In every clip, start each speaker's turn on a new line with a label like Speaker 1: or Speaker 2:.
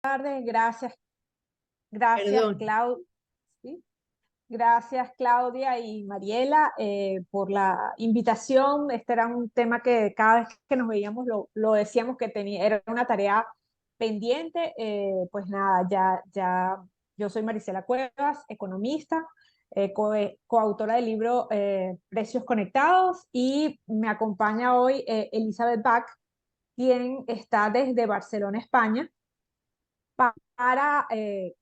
Speaker 1: Tardes, gracias,
Speaker 2: Perdón.
Speaker 1: ¿sí? Gracias Claudia y Mariela por la invitación. Este era un tema que cada vez que nos veíamos lo decíamos que tenía, era una tarea pendiente. Pues nada, yo soy Marisela Cuevas, economista, coautora del libro Precios Conectados, y me acompaña hoy Elizabeth Bach, quien está desde Barcelona, España, para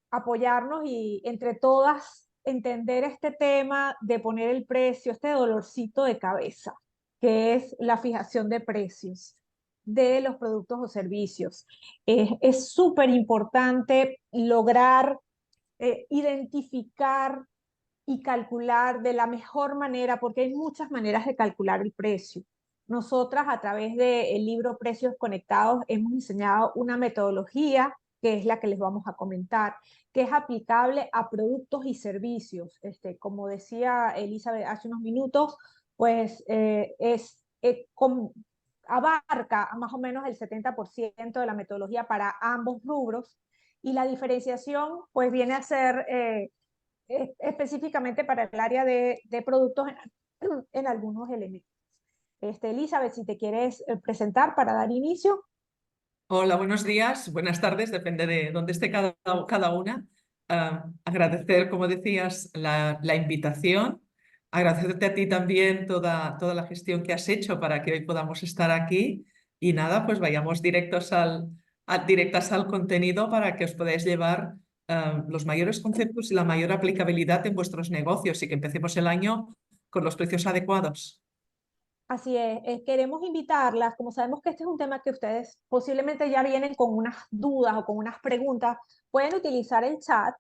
Speaker 1: apoyarnos y entre todas entender este tema de poner el precio, este dolorcito de cabeza, que es la fijación de precios de los productos o servicios. Es súper importante lograr identificar y calcular de la mejor manera, porque hay muchas maneras de calcular el precio. Nosotras, a través del libro Precios Conectados, hemos diseñado una metodología que es la que les vamos a comentar, que es aplicable a productos y servicios. Como decía Elizabeth hace unos minutos, pues abarca más o menos el 70% de la metodología para ambos rubros, y la diferenciación pues viene a ser específicamente para el área de productos en algunos elementos. Elizabeth, si te quieres presentar para dar inicio.
Speaker 2: Hola, buenos días, buenas tardes, depende de dónde esté cada una. Agradecer, como decías, la invitación, agradecerte a ti también toda la gestión que has hecho para que hoy podamos estar aquí. Y nada, pues vayamos directas al contenido para que os podáis llevar los mayores conceptos y la mayor aplicabilidad en vuestros negocios y que empecemos el año con los precios adecuados.
Speaker 1: Así es, queremos invitarlas, como sabemos que este es un tema que ustedes posiblemente ya vienen con unas dudas o con unas preguntas, pueden utilizar el chat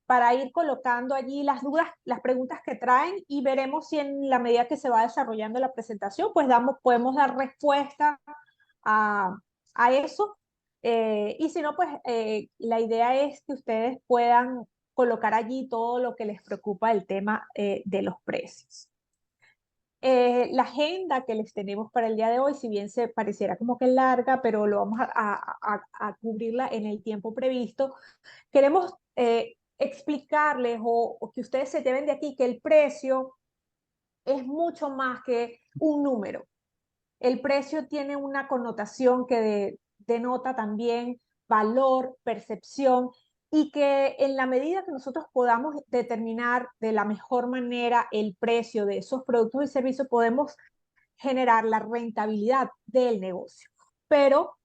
Speaker 1: para ir colocando allí las dudas, las preguntas que traen, y veremos si en la medida que se va desarrollando la presentación, pues podemos dar respuesta a, a eso. Y si no, pues la idea es que ustedes puedan colocar allí todo lo que les preocupa del tema de los precios. La agenda que les tenemos para el día de hoy, si bien se pareciera como que larga, pero lo vamos a cubrirla en el tiempo previsto, queremos explicarles o que ustedes se lleven de aquí que el precio es mucho más que un número. El precio tiene una connotación que denota también valor, percepción, y que en la medida que nosotros podamos determinar de la mejor manera el precio de esos productos y servicios, podemos generar la rentabilidad del negocio. Pero,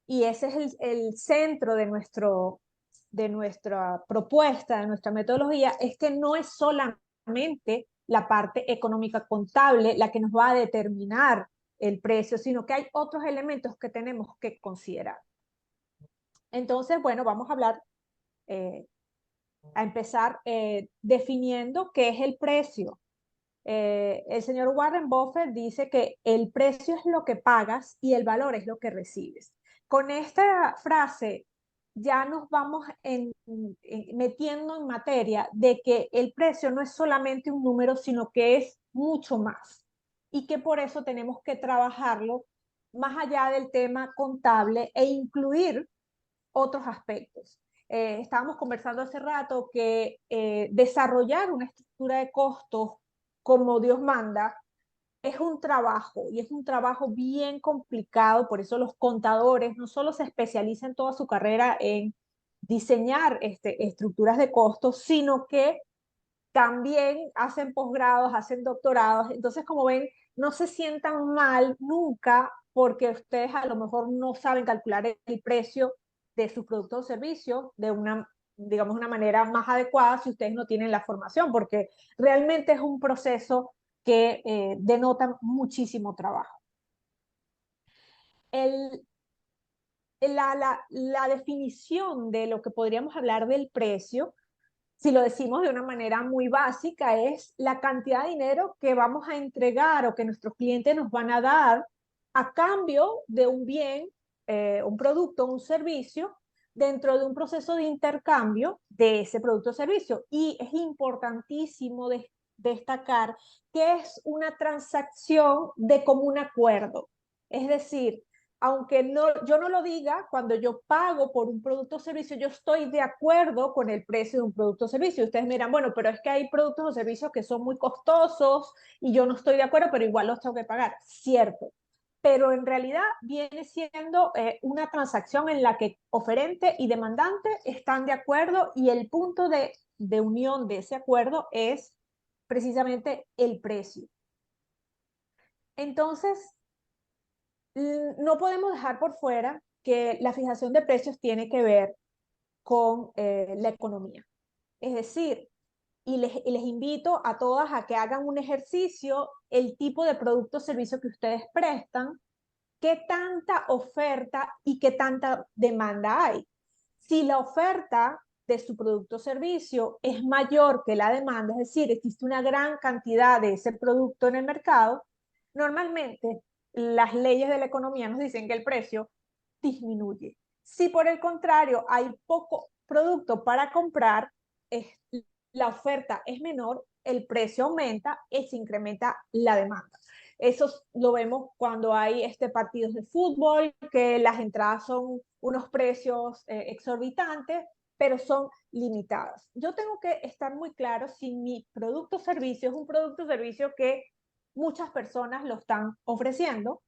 Speaker 1: y ese es el centro de nuestra propuesta, de nuestra metodología, es que no es solamente la parte económica contable la que nos va a determinar el precio, sino que hay otros elementos que tenemos que considerar. Entonces, bueno, vamos a hablar, eh, a empezar definiendo qué es el precio. El señor Warren Buffett dice que el precio es lo que pagas y el valor es lo que recibes. Con esta frase ya nos vamos metiendo en materia de que el precio no es solamente un número, sino que es mucho más, y que por eso tenemos que trabajarlo más allá del tema contable e incluir otros aspectos. Estábamos conversando hace rato que desarrollar una estructura de costos como Dios manda es un trabajo, y es un trabajo bien complicado. Por eso los contadores no solo se especializan toda su carrera en diseñar estructuras de costos, sino que también hacen posgrados, hacen doctorados. Entonces, como ven, no se sientan mal nunca porque ustedes a lo mejor no saben calcular el precio de sus productos o servicios de una, digamos, una manera más adecuada si ustedes no tienen la formación, porque realmente es un proceso que denota muchísimo trabajo. El, la definición de lo que podríamos hablar del precio, si lo decimos de una manera muy básica, es la cantidad de dinero que vamos a entregar o que nuestros clientes nos van a dar a cambio de un bien, un producto, un servicio, dentro de un proceso de intercambio de ese producto o servicio. Y es importantísimo destacar que es una transacción de común acuerdo. Es decir, aunque yo no lo diga, cuando yo pago por un producto o servicio, yo estoy de acuerdo con el precio de un producto o servicio. Ustedes miran, bueno, pero es que hay productos o servicios que son muy costosos y yo no estoy de acuerdo, pero igual los tengo que pagar. Cierto. Pero en realidad viene siendo una transacción en la que oferente y demandante están de acuerdo y el punto de unión de ese acuerdo es precisamente el precio. Entonces, no podemos dejar por fuera que la fijación de precios tiene que ver con la economía. Es decir, y les invito a todas a que hagan un ejercicio, el tipo de producto o servicio que ustedes prestan, qué tanta oferta y qué tanta demanda hay. Si la oferta de su producto o servicio es mayor que la demanda, es decir, existe una gran cantidad de ese producto en el mercado, normalmente las leyes de la economía nos dicen que el precio disminuye. Si por el contrario hay poco producto para comprar, la oferta es menor, el precio aumenta y se incrementa la demanda. Eso lo vemos cuando hay partidos de fútbol, que las entradas son unos precios exorbitantes, pero son limitadas. Yo tengo que estar muy claro si mi producto o servicio es un producto o servicio que muchas personas lo están ofreciendo.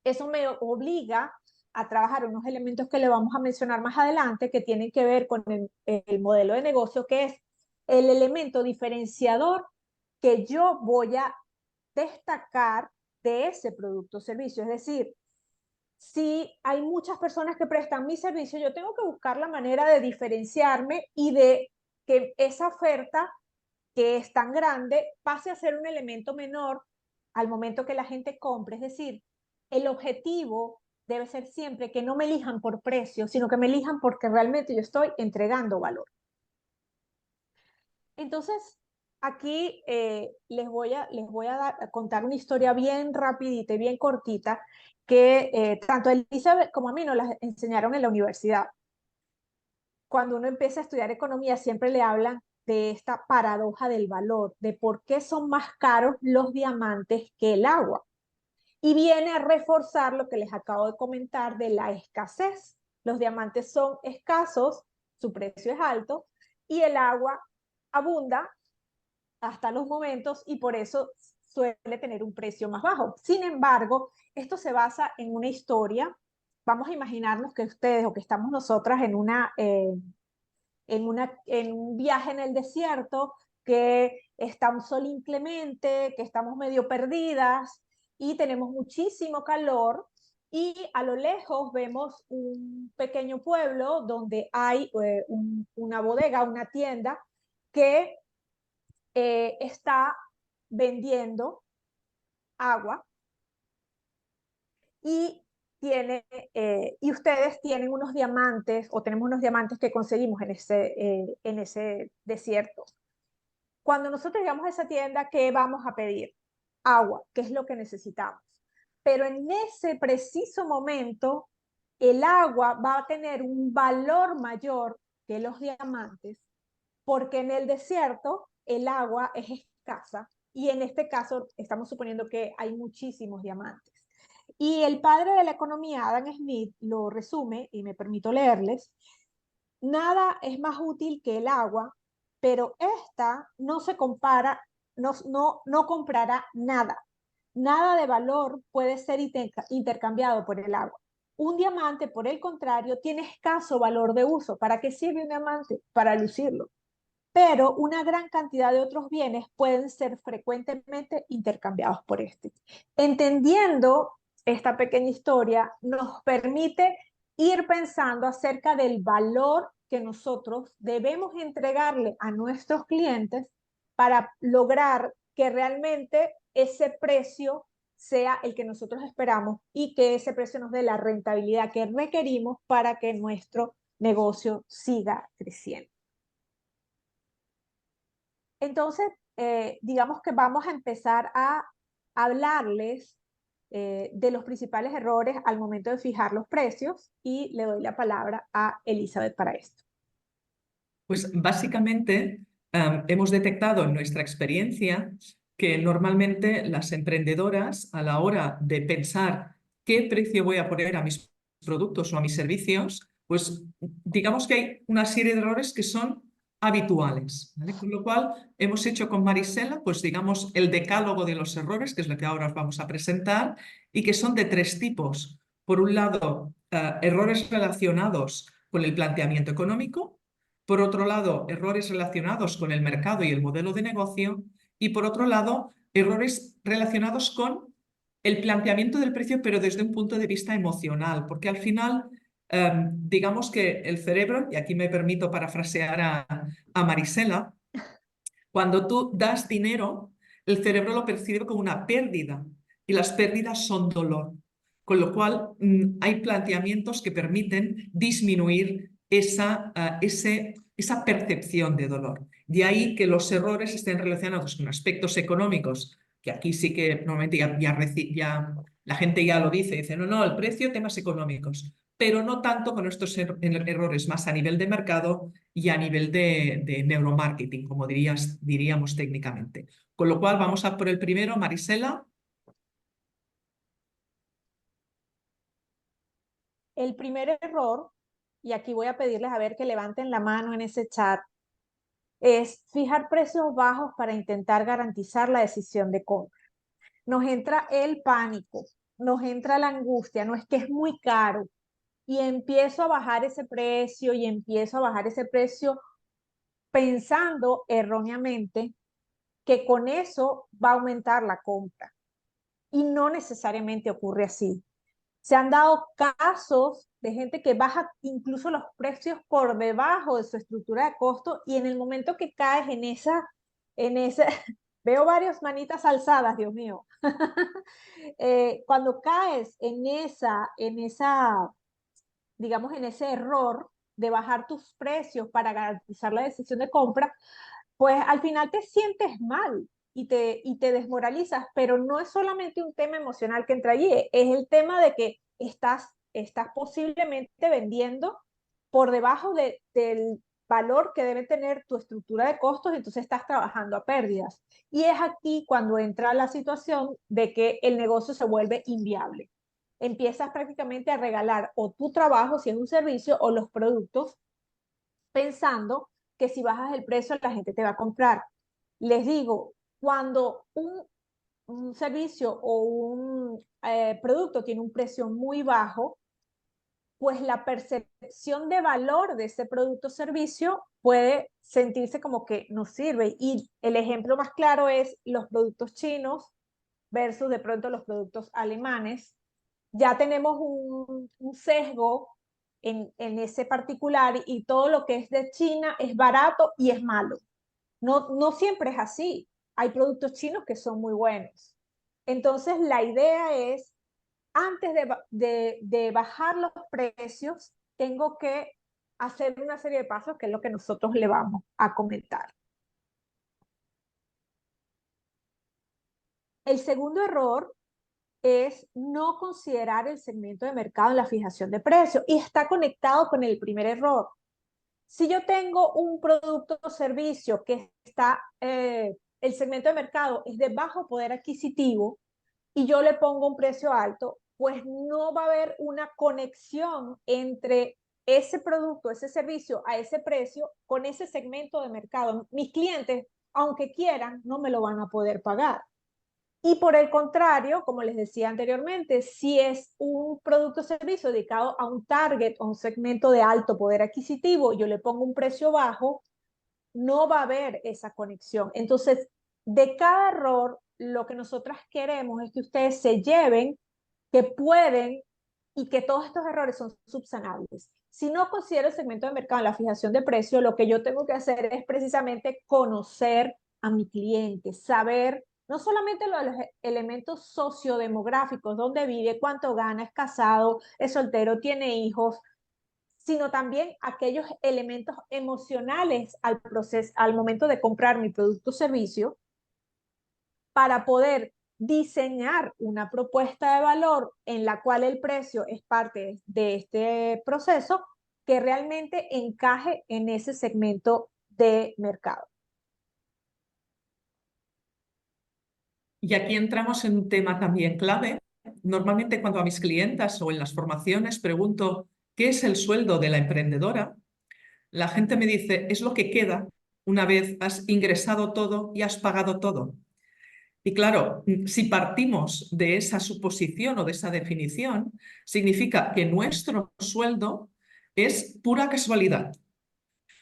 Speaker 1: Eso me obliga a trabajar unos elementos que le vamos a mencionar más adelante, que tienen que ver con el modelo de negocio, que es el elemento diferenciador que yo voy a destacar de ese producto o servicio. Es decir, si hay muchas personas que prestan mi servicio, yo tengo que buscar la manera de diferenciarme y de que esa oferta que es tan grande pase a ser un elemento menor al momento que la gente compre. Es decir, el objetivo debe ser siempre que no me elijan por precio, sino que me elijan porque realmente yo estoy entregando valor. Entonces, aquí a contar una historia bien rapidita y bien cortita que tanto a Elizabeth como a mí nos las enseñaron en la universidad. Cuando uno empieza a estudiar economía, siempre le hablan de esta paradoja del valor, de por qué son más caros los diamantes que el agua. Y viene a reforzar lo que les acabo de comentar de la escasez. Los diamantes son escasos, su precio es alto, y el agua abunda hasta los momentos y por eso suele tener un precio más bajo. Sin embargo, esto se basa en una historia. Vamos a imaginarnos que ustedes o que estamos nosotras en un viaje en el desierto, que está un sol inclemente, que estamos medio perdidas y tenemos muchísimo calor y a lo lejos vemos un pequeño pueblo donde hay una bodega, una tienda que está vendiendo agua y y ustedes tienen unos diamantes o tenemos unos diamantes que conseguimos en ese desierto. Cuando nosotros llegamos a esa tienda, ¿qué vamos a pedir? Agua, que es lo que necesitamos. Pero en ese preciso momento, el agua va a tener un valor mayor que los diamantes, porque en el desierto el agua es escasa y en este caso estamos suponiendo que hay muchísimos diamantes. Y el padre de la economía, Adam Smith, lo resume, y me permito leerles: nada es más útil que el agua, pero esta no se compara, no comprará nada. Nada de valor puede ser intercambiado por el agua. Un diamante, por el contrario, tiene escaso valor de uso. ¿Para qué sirve un diamante? Para lucirlo. Pero una gran cantidad de otros bienes pueden ser frecuentemente intercambiados por este. Entendiendo esta pequeña historia, nos permite ir pensando acerca del valor que nosotros debemos entregarle a nuestros clientes para lograr que realmente ese precio sea el que nosotros esperamos y que ese precio nos dé la rentabilidad que requerimos para que nuestro negocio siga creciendo. Entonces, digamos que vamos a empezar a hablarles de los principales errores al momento de fijar los precios y le doy la palabra a Elizabeth para esto.
Speaker 2: Pues básicamente hemos detectado en nuestra experiencia que normalmente las emprendedoras a la hora de pensar qué precio voy a poner a mis productos o a mis servicios, pues digamos que hay una serie de errores que son habituales, ¿vale? Con lo cual hemos hecho con Marisela, pues digamos, el decálogo de los errores, que es lo que ahora os vamos a presentar, y que son de tres tipos. Por un lado, errores relacionados con el planteamiento económico. Por otro lado, errores relacionados con el mercado y el modelo de negocio. Y por otro lado, errores relacionados con el planteamiento del precio, pero desde un punto de vista emocional, porque al final, digamos que el cerebro, y aquí me permito parafrasear a Marisela, cuando tú das dinero, el cerebro lo percibe como una pérdida y las pérdidas son dolor. Con lo cual, hay planteamientos que permiten disminuir esa percepción de dolor. De ahí que los errores estén relacionados con aspectos económicos, que aquí sí que normalmente ya la gente ya lo dice, no, no, el precio, temas económicos, pero no tanto con estos errores más a nivel de mercado y a nivel de neuromarketing, como diríamos técnicamente. Con lo cual, vamos a por el primero, Marisela.
Speaker 1: El primer error, y aquí voy a pedirles a ver que levanten la mano en ese chat, es fijar precios bajos para intentar garantizar la decisión de compra. Nos entra el pánico, nos entra la angustia, no es que es muy caro, y empiezo a bajar ese precio y empiezo a bajar ese precio pensando erróneamente que con eso va a aumentar la compra. Y no necesariamente ocurre así. Se han dado casos de gente que baja incluso los precios por debajo de su estructura de costo y en el momento que caes en esa, veo varias manitas alzadas, Dios mío. Cuando caes digamos, en ese error de bajar tus precios para garantizar la decisión de compra, pues al final te sientes mal y te desmoralizas, pero no es solamente un tema emocional que entra allí, es el tema de que estás posiblemente vendiendo por debajo del valor que debe tener tu estructura de costos, entonces estás trabajando a pérdidas. Y es aquí cuando entra la situación de que el negocio se vuelve inviable. Empiezas prácticamente a regalar o tu trabajo, si es un servicio, o los productos, pensando que si bajas el precio la gente te va a comprar. Les digo, cuando un servicio o un producto tiene un precio muy bajo, pues la percepción de valor de ese producto o servicio puede sentirse como que no sirve. Y el ejemplo más claro es los productos chinos versus de pronto los productos alemanes. Ya tenemos un sesgo en ese particular y todo lo que es de China es barato y es malo. No, no siempre es así. Hay productos chinos que son muy buenos. Entonces, la idea es, antes de bajar los precios, tengo que hacer una serie de pasos, que es lo que nosotros le vamos a comentar. El segundo error es no considerar el segmento de mercado en la fijación de precios y está conectado con el primer error. Si yo tengo un producto o servicio que el segmento de mercado es de bajo poder adquisitivo y yo le pongo un precio alto, pues no va a haber una conexión entre ese producto, ese servicio a ese precio con ese segmento de mercado. Mis clientes, aunque quieran, no me lo van a poder pagar. Y por el contrario, como les decía anteriormente, si es un producto o servicio dedicado a un target o un segmento de alto poder adquisitivo, yo le pongo un precio bajo, no va a haber esa conexión. Entonces, de cada error, lo que nosotras queremos es que ustedes se lleven que pueden y que todos estos errores son subsanables. Si no considero el segmento de mercado en la fijación de precio, lo que yo tengo que hacer es precisamente conocer a mi cliente, saber no solamente los elementos sociodemográficos, dónde vive, cuánto gana, es casado, es soltero, tiene hijos, sino también aquellos elementos emocionales al proceso, al momento de comprar mi producto o servicio, para poder diseñar una propuesta de valor en la cual el precio es parte de este proceso que realmente encaje en ese segmento de mercado.
Speaker 2: Y aquí entramos en un tema también clave, normalmente cuando a mis clientas o en las formaciones pregunto qué es el sueldo de la emprendedora, la gente me dice, es lo que queda una vez has ingresado todo y has pagado todo. Y claro, si partimos de esa suposición o de esa definición, significa que nuestro sueldo es pura casualidad.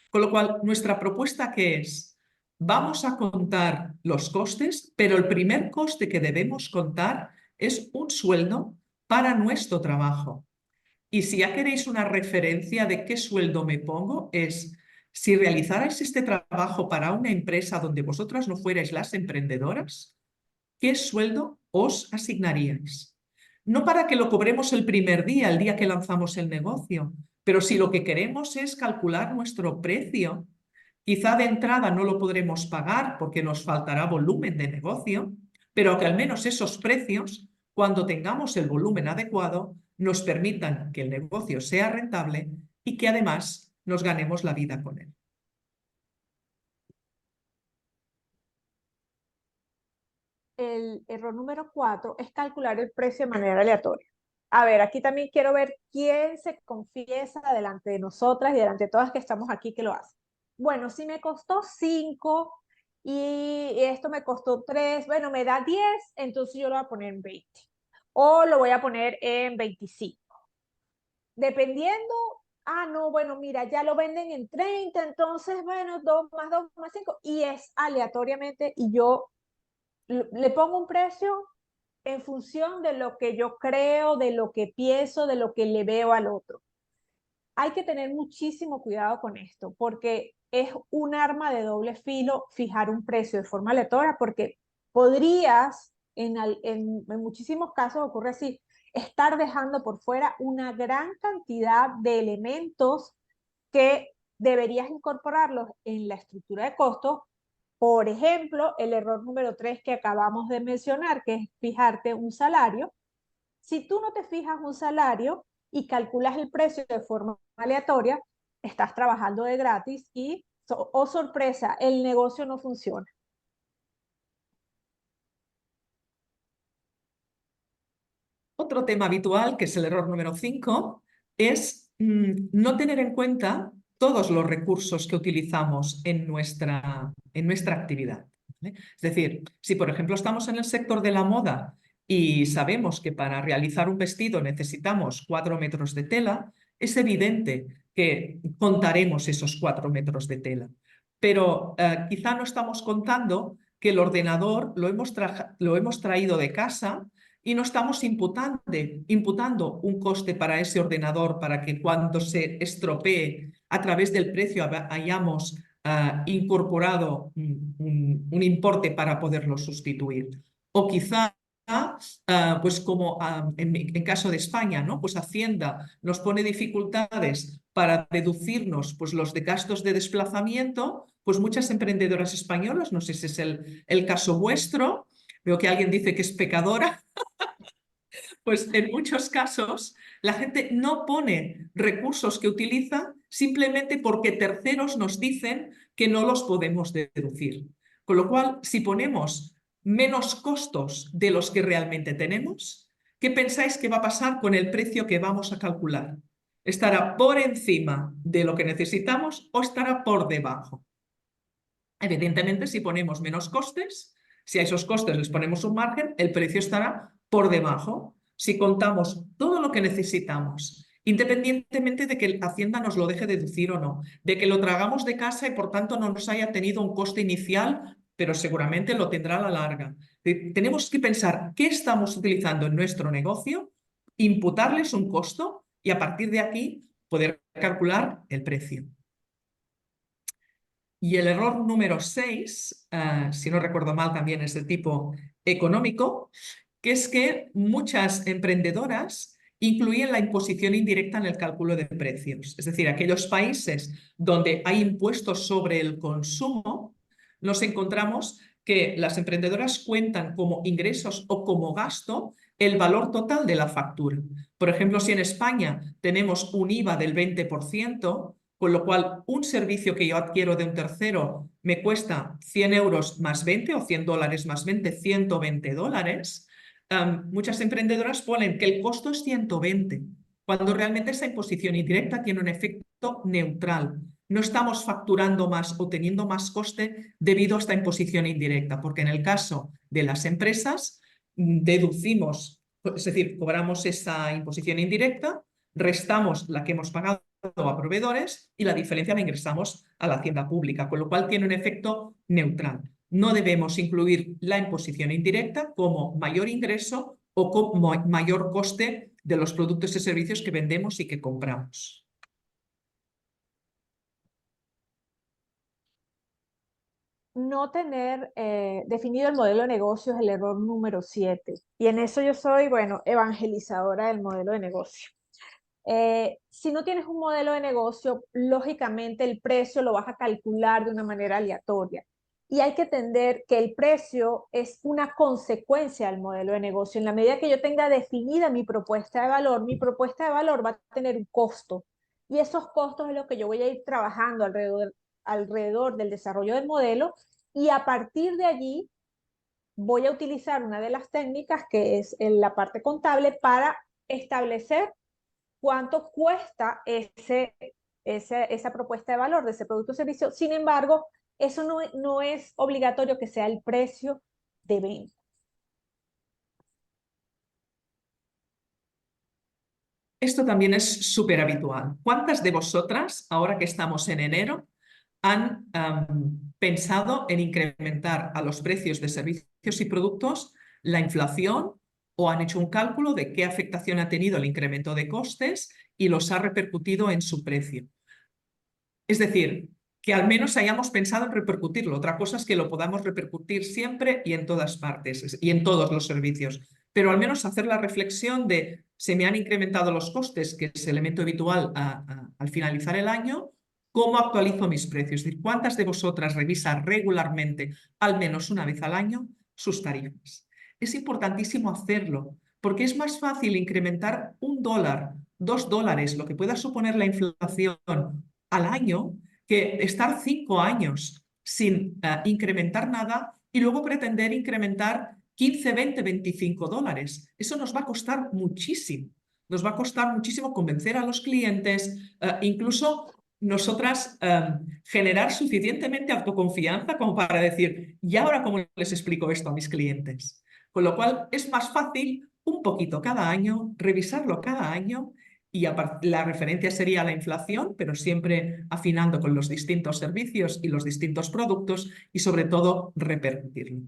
Speaker 2: Con lo cual, nuestra propuesta ¿qué es? Vamos a contar los costes, pero el primer coste que debemos contar es un sueldo para nuestro trabajo. Y si ya queréis una referencia de qué sueldo me pongo, es si realizarais este trabajo para una empresa donde vosotras no fuerais las emprendedoras, ¿qué sueldo os asignaríais? No para que lo cobremos el primer día, el día que lanzamos el negocio, pero si lo que queremos es calcular nuestro precio, quizá de entrada no lo podremos pagar porque nos faltará volumen de negocio, pero que al menos esos precios, cuando tengamos el volumen adecuado, nos permitan que el negocio sea rentable y que además nos ganemos la vida con él.
Speaker 1: El error número 4 es calcular el precio de manera aleatoria. A ver, aquí también quiero ver quién se confiesa delante de nosotras y delante de todas que estamos aquí que lo hace. Bueno, si me costó 5 y esto me costó 3, bueno, me da 10, entonces yo lo voy a poner en 20. O lo voy a poner en 25. Dependiendo, no, bueno, mira, ya lo venden en 30, entonces, bueno, 2 más 2 más 5, y es aleatoriamente, y yo le pongo un precio en función de lo que yo creo, de lo que pienso, de lo que le veo al otro. Hay que tener muchísimo cuidado con esto, porque es un arma de doble filo fijar un precio de forma aleatoria, porque podrías, en muchísimos casos ocurre así, estar dejando por fuera una gran cantidad de elementos que deberías incorporarlos en la estructura de costos. Por ejemplo, el error número 3 que acabamos de mencionar, que es fijarte un salario. Si tú no te fijas un salario y calculas el precio de forma aleatoria, estás trabajando de gratis y, oh sorpresa, el negocio no funciona.
Speaker 2: Otro tema habitual, que es el error número 5, es no tener en cuenta todos los recursos que utilizamos en nuestra actividad, ¿vale? Es decir, si por ejemplo estamos en el sector de la moda y sabemos que para realizar un vestido necesitamos 4 metros de tela, es evidente que contaremos esos 4 metros de tela. Pero quizá no estamos contando que el ordenador lo hemos traído de casa y no estamos imputando un coste para ese ordenador para que cuando se estropee a través del precio hayamos incorporado un importe para poderlo sustituir. O quizá, pues como en caso de España, ¿no? Pues Hacienda nos pone dificultades para deducirnos pues, los gastos de desplazamiento, pues muchas emprendedoras españolas, no sé si es el caso vuestro, veo que alguien dice que es pecadora, pues en muchos casos la gente no pone recursos que utiliza simplemente porque terceros nos dicen que no los podemos deducir. Con lo cual, si ponemos menos costos de los que realmente tenemos, ¿qué pensáis que va a pasar con el precio que vamos a calcular? ¿Estará por encima de lo que necesitamos o estará por debajo? Evidentemente, si ponemos menos costes, si a esos costes les ponemos un margen, el precio estará por debajo. Si contamos todo lo que necesitamos, independientemente de que Hacienda nos lo deje deducir o no, de que lo tragamos de casa y por tanto no nos haya tenido un coste inicial, pero seguramente lo tendrá a la larga. Tenemos que pensar qué estamos utilizando en nuestro negocio, imputarles un costo y a partir de aquí poder calcular el precio. Y el error número 6, si no recuerdo mal, también es de tipo económico, que es que muchas emprendedoras incluyen la imposición indirecta en el cálculo de precios. Es decir, aquellos países donde hay impuestos sobre el consumo, nos encontramos que las emprendedoras cuentan como ingresos o como gasto el valor total de la factura. Por ejemplo, si en España tenemos un IVA del 20%, con lo cual un servicio que yo adquiero de un tercero me cuesta 100 euros más 20 o $100 más 20, $120, muchas emprendedoras ponen que el costo es 120, cuando realmente esa imposición indirecta tiene un efecto neutral. No estamos facturando más o teniendo más coste debido a esta imposición indirecta, porque en el caso de las empresas deducimos, es decir, cobramos esa imposición indirecta, restamos la que hemos pagado a proveedores y la diferencia la ingresamos a la hacienda pública, con lo cual tiene un efecto neutral. No debemos incluir la imposición indirecta como mayor ingreso o como mayor coste de los productos y servicios que vendemos y que compramos.
Speaker 1: No tener definido el modelo de negocio es el error número 7. Y en eso yo soy, bueno, evangelizadora del modelo de negocio. Si no tienes un modelo de negocio, lógicamente el precio lo vas a calcular de una manera aleatoria. Y hay que entender que el precio es una consecuencia del modelo de negocio. En la medida que yo tenga definida mi propuesta de valor va a tener un costo. Y esos costos es lo que yo voy a ir trabajando alrededor del desarrollo del modelo. Y a partir de allí voy a utilizar una de las técnicas que es en la parte contable para establecer cuánto cuesta esa propuesta de valor de ese producto o servicio. Sin embargo, eso no es obligatorio que sea el precio de venta.
Speaker 2: Esto también es súper habitual. ¿Cuántas de vosotras, ahora que estamos en enero, han pensado en incrementar a los precios de servicios y productos la inflación o han hecho un cálculo de qué afectación ha tenido el incremento de costes y los ha repercutido en su precio? Es decir, que al menos hayamos pensado en repercutirlo. Otra cosa es que lo podamos repercutir siempre y en todas partes y en todos los servicios, pero al menos hacer la reflexión de se me han incrementado los costes, que es elemento habitual al finalizar el año, ¿cómo actualizo mis precios? Es decir, ¿cuántas de vosotras revisan regularmente, al menos una vez al año, sus tarifas? Es importantísimo hacerlo, porque es más fácil incrementar $1, $2, lo que pueda suponer la inflación al año, que estar 5 años sin incrementar nada y luego pretender incrementar 15, 20, $25. Eso nos va a costar muchísimo. Nos va a costar muchísimo convencer a los clientes, incluso nosotras generar suficientemente autoconfianza como para decir, ¿y ahora cómo les explico esto a mis clientes? Con lo cual es más fácil un poquito cada año, revisarlo cada año y la referencia sería la inflación, pero siempre afinando con los distintos servicios y los distintos productos y sobre todo repercutirlo.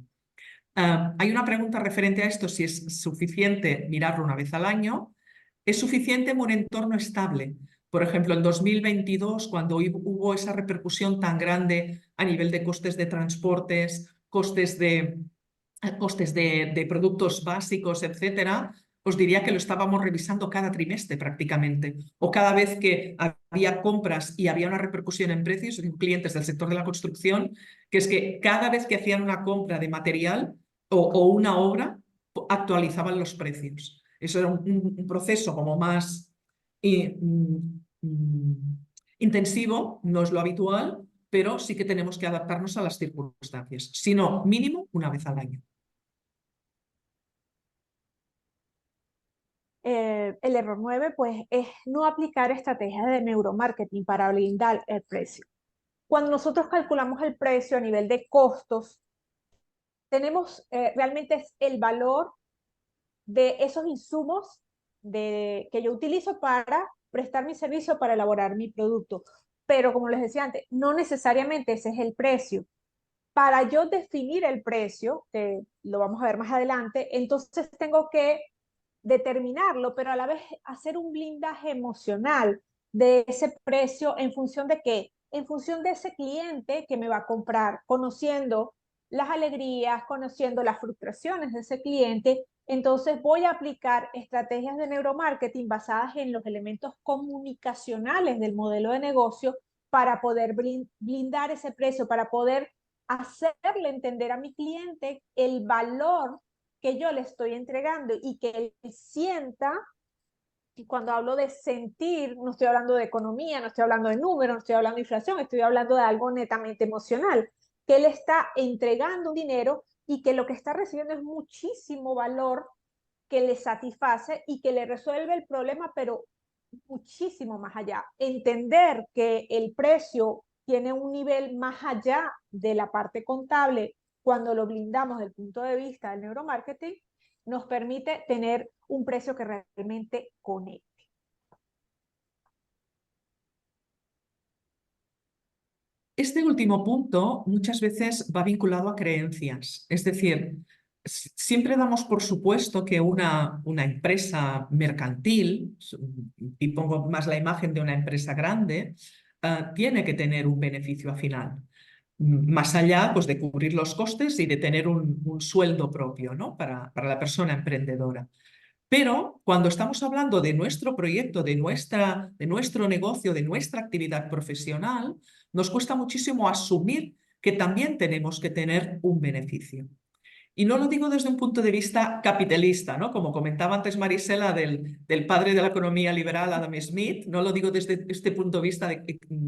Speaker 2: Hay una pregunta referente a esto, si es suficiente mirarlo una vez al año. ¿Es suficiente en un entorno estable? Por ejemplo, en 2022, cuando hubo esa repercusión tan grande a nivel de costes de transportes, costes de productos básicos, etcétera, os diría que lo estábamos revisando cada trimestre prácticamente, o cada vez que había compras y había una repercusión en precios en clientes del sector de la construcción, que es que cada vez que hacían una compra de material o una obra, actualizaban los precios. Eso era un proceso como más intensivo, no es lo habitual, pero sí que tenemos que adaptarnos a las circunstancias, si no, mínimo una vez al año.
Speaker 1: El error 9, pues, es no aplicar estrategias de neuromarketing para blindar el precio. Cuando nosotros calculamos el precio a nivel de costos, tenemos realmente el valor de esos insumos que yo utilizo para prestar mi servicio, para elaborar mi producto. Pero como les decía antes, no necesariamente ese es el precio. Para yo definir el precio, que lo vamos a ver más adelante, entonces tengo que determinarlo, pero a la vez hacer un blindaje emocional de ese precio en función de qué, en función de ese cliente que me va a comprar, conociendo las alegrías, conociendo las frustraciones de ese cliente. Entonces voy a aplicar estrategias de neuromarketing basadas en los elementos comunicacionales del modelo de negocio para poder blindar ese precio, para poder hacerle entender a mi cliente el valor que yo le estoy entregando y que él sienta. Y cuando hablo de sentir, no estoy hablando de economía, no estoy hablando de números, no estoy hablando de inflación, estoy hablando de algo netamente emocional, que él está entregando un dinero y que lo que está recibiendo es muchísimo valor que le satisface y que le resuelve el problema, pero muchísimo más allá. Entender que el precio tiene un nivel más allá de la parte contable cuando lo blindamos desde el punto de vista del neuromarketing, nos permite tener un precio que realmente conecte.
Speaker 2: Este último punto muchas veces va vinculado a creencias. Es decir, siempre damos por supuesto que una empresa mercantil, y pongo más la imagen de una empresa grande, tiene que tener un beneficio al final. Más allá pues, de cubrir los costes y de tener un sueldo propio, ¿no? Para la persona emprendedora. Pero cuando estamos hablando de nuestro proyecto, de nuestro negocio, de nuestra actividad profesional, nos cuesta muchísimo asumir que también tenemos que tener un beneficio. Y no lo digo desde un punto de vista capitalista, ¿no? Como comentaba antes Marisela del padre de la economía liberal, Adam Smith, no lo digo desde este punto de vista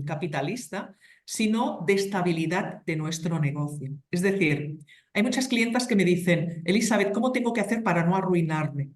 Speaker 2: capitalista, sino de estabilidad de nuestro negocio. Es decir, hay muchas clientas que me dicen, Elizabeth, ¿cómo tengo que hacer para no arruinarme?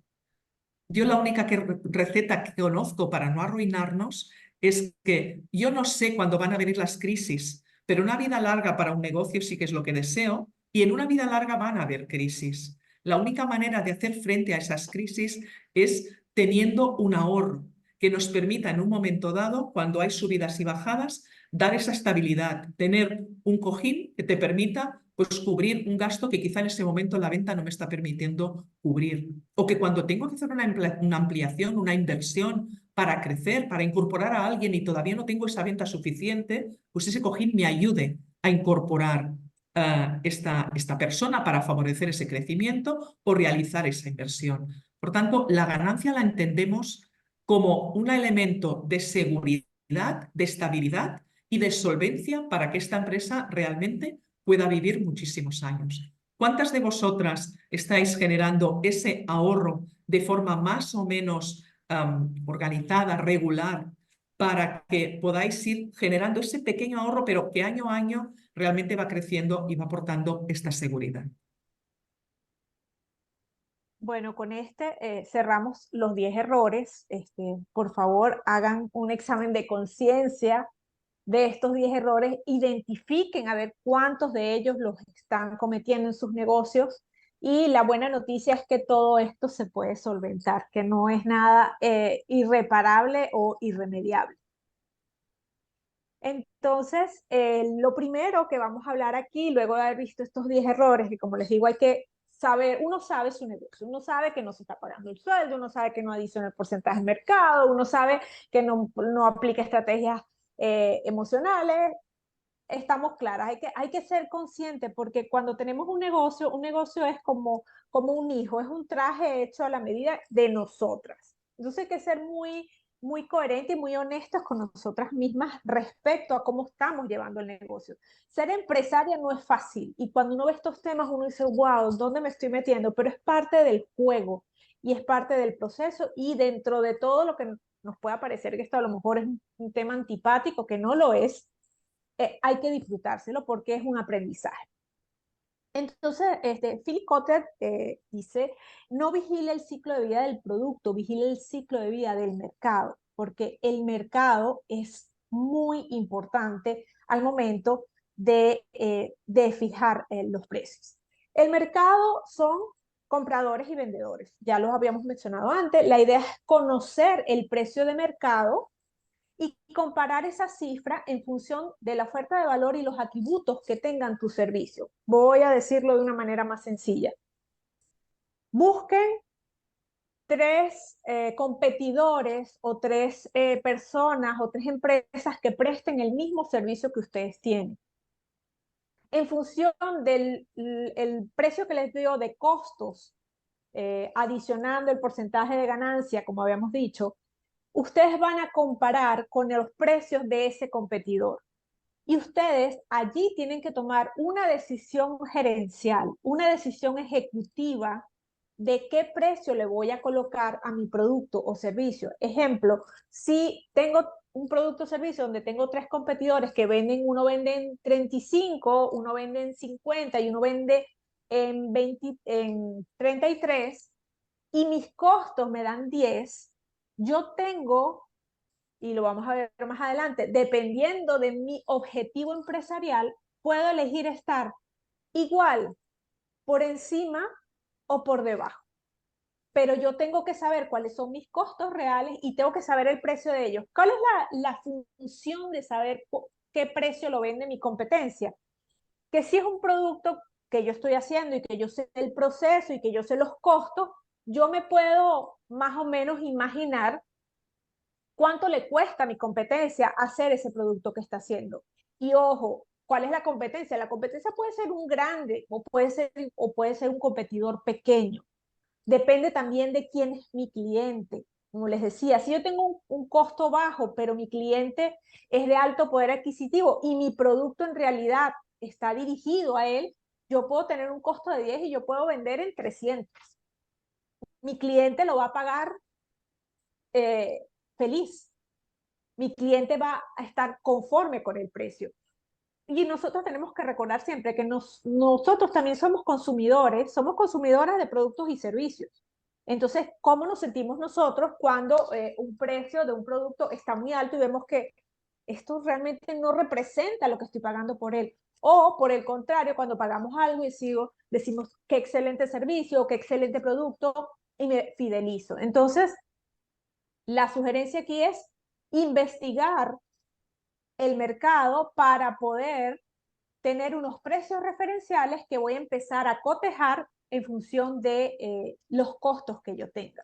Speaker 2: Yo la única receta que conozco para no arruinarnos es que yo no sé cuándo van a venir las crisis, pero una vida larga para un negocio sí que es lo que deseo y en una vida larga van a haber crisis. La única manera de hacer frente a esas crisis es teniendo un ahorro que nos permita en un momento dado, cuando hay subidas y bajadas, dar esa estabilidad, tener un cojín que te permita pues, cubrir un gasto que quizá en ese momento la venta no me está permitiendo cubrir. O que cuando tengo que hacer una ampliación, una inversión para crecer, para incorporar a alguien y todavía no tengo esa venta suficiente, pues ese cojín me ayude a incorporar esta persona para favorecer ese crecimiento o realizar esa inversión. Por tanto, la ganancia la entendemos como un elemento de seguridad, de estabilidad y de solvencia para que esta empresa realmente pueda vivir muchísimos años. ¿Cuántas de vosotras estáis generando ese ahorro de forma más o menos organizada, regular, para que podáis ir generando ese pequeño ahorro, pero que año a año realmente va creciendo y va aportando esta seguridad?
Speaker 1: Bueno, con cerramos los 10 errores. Por favor, hagan un examen de conciencia de estos 10 errores, identifiquen a ver cuántos de ellos los están cometiendo en sus negocios y la buena noticia es que todo esto se puede solventar, que no es nada irreparable o irremediable. Entonces, lo primero que vamos a hablar aquí, luego de haber visto estos 10 errores, que como les digo, hay que saber, uno sabe su negocio, uno sabe que no se está pagando el sueldo, uno sabe que no adiciona el porcentaje de mercado, uno sabe que no aplica estrategias emocionales, estamos claras, hay que ser consciente porque cuando tenemos un negocio es como un hijo, es un traje hecho a la medida de nosotras. Entonces hay que ser muy coherentes y muy honestos con nosotras mismas respecto a cómo estamos llevando el negocio. Ser empresaria no es fácil y cuando uno ve estos temas uno dice, wow, ¿dónde me estoy metiendo? Pero es parte del juego y es parte del proceso y dentro de todo lo que nos pueda parecer que esto a lo mejor es un tema antipático, que no lo es, hay que disfrutárselo porque es un aprendizaje. Entonces, Philip Kotler dice, no vigile el ciclo de vida del producto, vigile el ciclo de vida del mercado, porque el mercado es muy importante al momento de fijar los precios. El mercado son compradores y vendedores, ya los habíamos mencionado antes, la idea es conocer el precio de mercado y comparar esa cifra en función de la oferta de valor y los atributos que tengan tu servicio. Voy a decirlo de una manera más sencilla. Busquen tres competidores o tres personas o tres empresas que presten el mismo servicio que ustedes tienen. En función del el precio que les dio de costos, adicionando el porcentaje de ganancia, como habíamos dicho, ustedes van a comparar con los precios de ese competidor. Y ustedes allí tienen que tomar una decisión gerencial, una decisión ejecutiva de qué precio le voy a colocar a mi producto o servicio. Ejemplo, si tengo un producto o servicio donde tengo tres competidores que venden, uno vende en 35, uno vende en 50 y uno vende en 33, y mis costos me dan 10, yo tengo, y lo vamos a ver más adelante, dependiendo de mi objetivo empresarial, puedo elegir estar igual, por encima o por debajo. Pero yo tengo que saber cuáles son mis costos reales y tengo que saber el precio de ellos. ¿Cuál es la función de saber qué precio lo vende mi competencia? Que si es un producto que yo estoy haciendo y que yo sé el proceso y que yo sé los costos, yo me puedo más o menos imaginar cuánto le cuesta a mi competencia hacer ese producto que está haciendo. Y ojo, ¿cuál es la competencia? La competencia puede ser un grande o puede ser un competidor pequeño. Depende también de quién es mi cliente. Como les decía, si yo tengo un costo bajo, pero mi cliente es de alto poder adquisitivo y mi producto en realidad está dirigido a él, yo puedo tener un costo de 10 y yo puedo vender en 300. Mi cliente lo va a pagar eh, feliz. Mi cliente va a estar conforme con el precio. Y nosotros tenemos que recordar siempre que nosotros también somos consumidoras de productos y servicios. Entonces, ¿cómo nos sentimos nosotros cuando un precio de un producto está muy alto y vemos que esto realmente no representa lo que estoy pagando por él? O por el contrario, cuando pagamos algo y decimos qué excelente servicio, qué excelente producto y me fidelizo. Entonces, la sugerencia aquí es investigar el mercado para poder tener unos precios referenciales que voy a empezar a cotejar en función de los costos que yo tenga.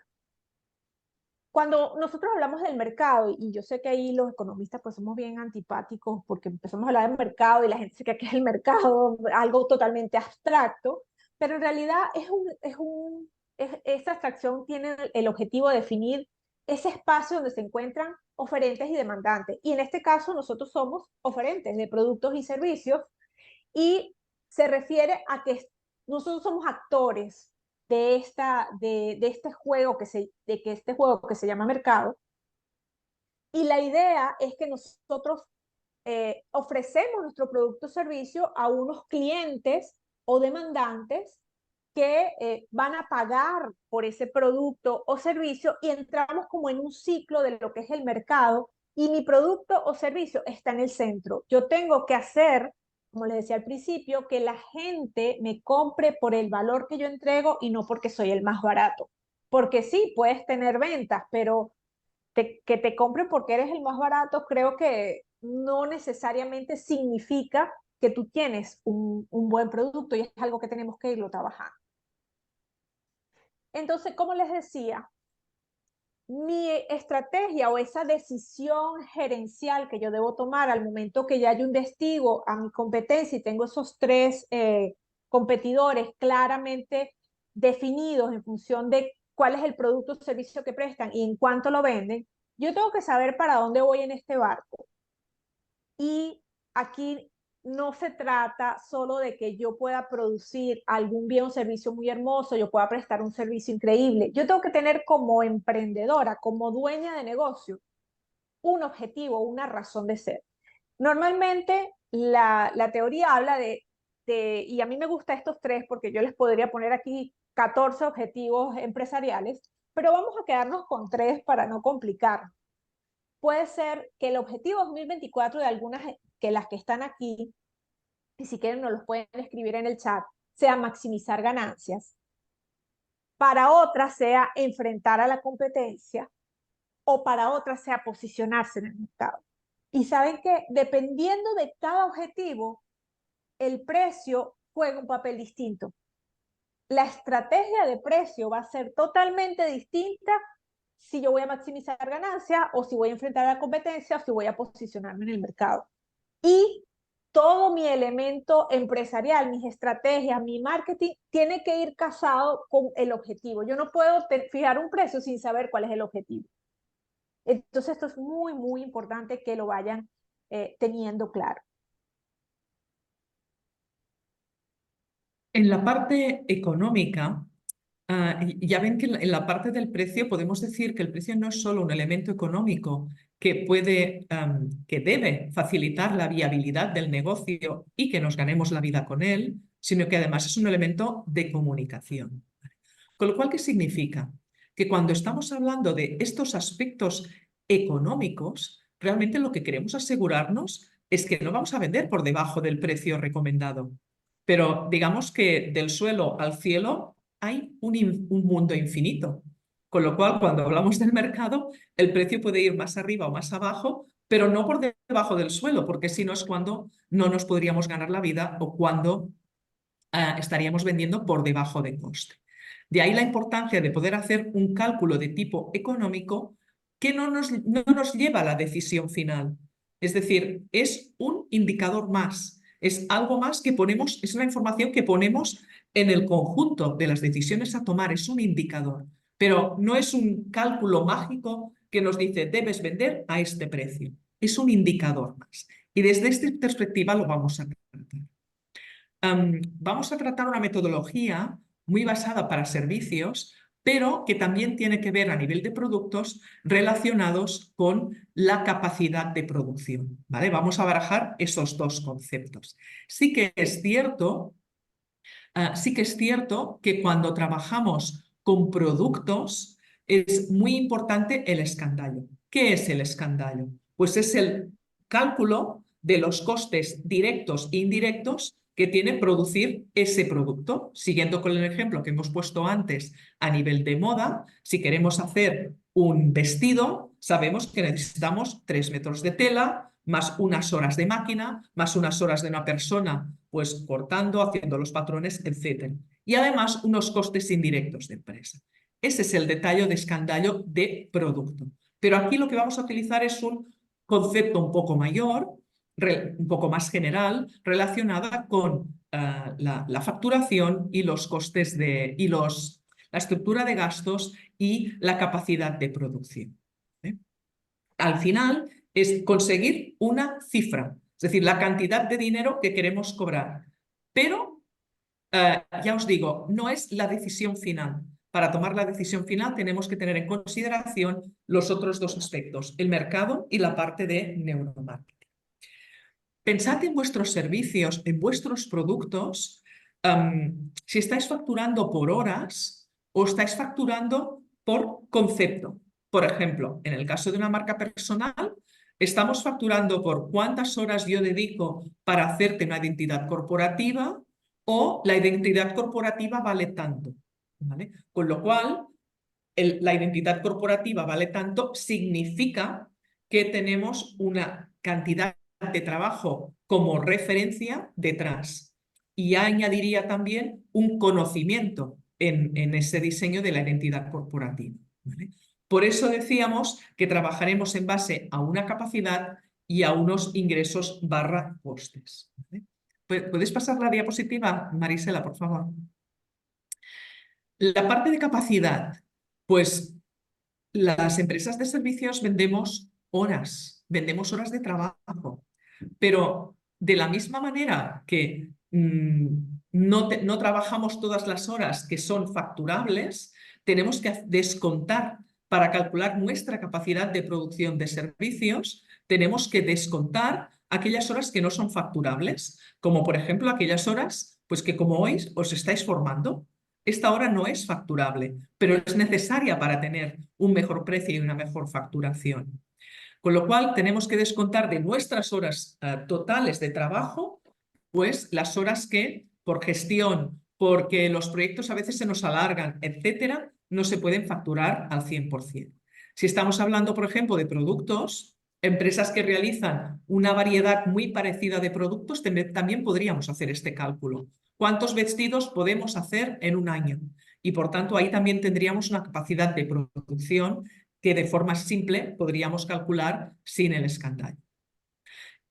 Speaker 1: Cuando nosotros hablamos del mercado, y yo sé que ahí los economistas pues somos bien antipáticos porque empezamos a hablar del mercado y la gente se cree que es el mercado, algo totalmente abstracto, pero en realidad esta abstracción tiene el objetivo de definir ese espacio donde se encuentran oferentes y demandantes. Y en este caso nosotros somos oferentes de productos y servicios y se refiere a que nosotros somos actores de este juego este juego que se llama mercado. Y la idea es que nosotros ofrecemos nuestro producto o servicio a unos clientes o demandantes que van a pagar por ese producto o servicio y entramos como en un ciclo de lo que es el mercado y mi producto o servicio está en el centro. Yo tengo que hacer, como les decía al principio, que la gente me compre por el valor que yo entrego y no porque soy el más barato. Porque sí, puedes tener ventas, pero que te compren porque eres el más barato, creo que no necesariamente significa que tú tienes un buen producto y es algo que tenemos que irlo trabajando. Entonces, como les decía, mi estrategia o esa decisión gerencial que yo debo tomar al momento que ya yo investigo a mi competencia y tengo esos tres competidores claramente definidos en función de cuál es el producto o servicio que prestan y en cuánto lo venden, yo tengo que saber para dónde voy en este barco. Y aquí no se trata solo de que yo pueda producir algún bien o servicio muy hermoso, yo pueda prestar un servicio increíble. Yo tengo que tener como emprendedora, como dueña de negocio, un objetivo, una razón de ser. Normalmente la teoría habla y a mí me gustan estos tres porque yo les podría poner aquí 14 objetivos empresariales, pero vamos a quedarnos con tres para no complicar. Puede ser que el objetivo 2024 de algunas que las que están aquí, y si quieren nos los pueden escribir en el chat, sea maximizar ganancias. Para otras sea enfrentar a la competencia o para otras sea posicionarse en el mercado. Y saben que dependiendo de cada objetivo, el precio juega un papel distinto. La estrategia de precio va a ser totalmente distinta si yo voy a maximizar ganancia o si voy a enfrentar a la competencia o si voy a posicionarme en el mercado. Y todo mi elemento empresarial, mis estrategias, mi marketing, tiene que ir casado con el objetivo. Yo no puedo fijar un precio sin saber cuál es el objetivo. Entonces, esto es muy, muy importante que lo vayan teniendo claro.
Speaker 2: En la parte económica, ya ven que en la parte del precio podemos decir que el precio no es solo un elemento económico que que debe facilitar la viabilidad del negocio y que nos ganemos la vida con él, sino que además es un elemento de comunicación. Con lo cual, ¿qué significa? Que cuando estamos hablando de estos aspectos económicos, realmente lo que queremos asegurarnos es que no vamos a vender por debajo del precio recomendado. Pero digamos que del suelo al cielo hay un mundo infinito. Con lo cual, cuando hablamos del mercado, el precio puede ir más arriba o más abajo, pero no por debajo del suelo, porque si no es cuando no nos podríamos ganar la vida o cuando estaríamos vendiendo por debajo de coste. De ahí la importancia de poder hacer un cálculo de tipo económico que no nos lleva a la decisión final. Es decir, es un indicador más, es algo más que ponemos, es una información que ponemos en el conjunto de las decisiones a tomar, es un indicador, pero no es un cálculo mágico que nos dice debes vender a este precio, es un indicador más. Y desde esta perspectiva lo vamos a tratar. Vamos a tratar una metodología muy basada para servicios, pero que también tiene que ver a nivel de productos relacionados con la capacidad de producción, ¿vale? Vamos a barajar esos dos conceptos. Sí que es cierto que cuando trabajamos con productos es muy importante el escandallo. ¿Qué es el escandallo? Pues es el cálculo de los costes directos e indirectos que tiene producir ese producto. Siguiendo con el ejemplo que hemos puesto antes a nivel de moda, si queremos hacer un vestido, sabemos que necesitamos 3 metros de tela, más unas horas de máquina, más unas horas de una persona, pues cortando, haciendo los patrones, etc. Y además unos costes indirectos de empresa. Ese es el detalle de escandallo de producto. Pero aquí lo que vamos a utilizar es un concepto un poco mayor, un poco más general, relacionada con la facturación y los costes la estructura de gastos y la capacidad de producción. Al final es conseguir una cifra, es decir, la cantidad de dinero que queremos cobrar. Pero, ya os digo, no es la decisión final. Para tomar la decisión final tenemos que tener en consideración los otros dos aspectos, el mercado y la parte de neuromarketing. Pensad en vuestros servicios, en vuestros productos, si estáis facturando por horas o estáis facturando por concepto. Por ejemplo, en el caso de una marca personal, estamos facturando por cuántas horas yo dedico para hacerte una identidad corporativa o la identidad corporativa vale tanto, ¿vale? Con lo cual, la identidad corporativa vale tanto significa que tenemos una cantidad de trabajo como referencia detrás. Y añadiría también un conocimiento en ese diseño de la identidad corporativa, ¿vale? Por eso decíamos que trabajaremos en base a una capacidad y a unos ingresos / costes, ¿vale? ¿Puedes pasar la diapositiva, Marisela, por favor? La parte de capacidad, pues las empresas de servicios vendemos horas de trabajo, pero de la misma manera que no trabajamos todas las horas que son facturables, tenemos que descontar para calcular nuestra capacidad de producción de servicios, tenemos que descontar aquellas horas que no son facturables, como por ejemplo aquellas horas pues que como hoy os estáis formando. Esta hora no es facturable, pero es necesaria para tener un mejor precio y una mejor facturación. Con lo cual, tenemos que descontar de nuestras horas totales de trabajo, pues las horas que, por gestión, porque los proyectos a veces se nos alargan, etcétera, no se pueden facturar al 100%. Si estamos hablando, por ejemplo, de productos, empresas que realizan una variedad muy parecida de productos, también podríamos hacer este cálculo. ¿Cuántos vestidos podemos hacer en un año? Y por tanto, ahí también tendríamos una capacidad de producción que de forma simple podríamos calcular sin el escandallo.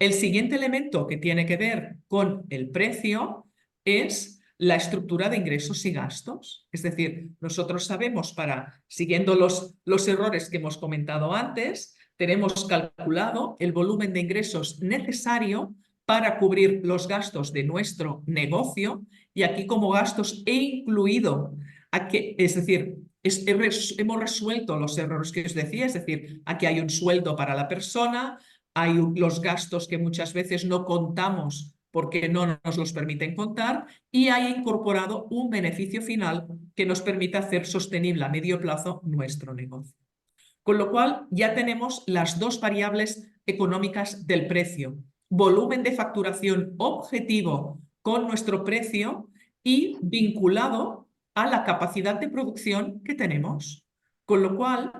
Speaker 2: El siguiente elemento que tiene que ver con el precio es la estructura de ingresos y gastos. Es decir, nosotros sabemos siguiendo los errores que hemos comentado antes, tenemos calculado el volumen de ingresos necesario para cubrir los gastos de nuestro negocio, y aquí como gastos he incluido, es decir, hemos resuelto los errores que os decía, es decir, aquí hay un sueldo para la persona, hay los gastos que muchas veces no contamos porque no nos los permiten contar, y haya incorporado un beneficio final que nos permita hacer sostenible a medio plazo nuestro negocio. Con lo cual ya tenemos las dos variables económicas del precio: volumen de facturación objetivo con nuestro precio y vinculado a la capacidad de producción que tenemos. Con lo cual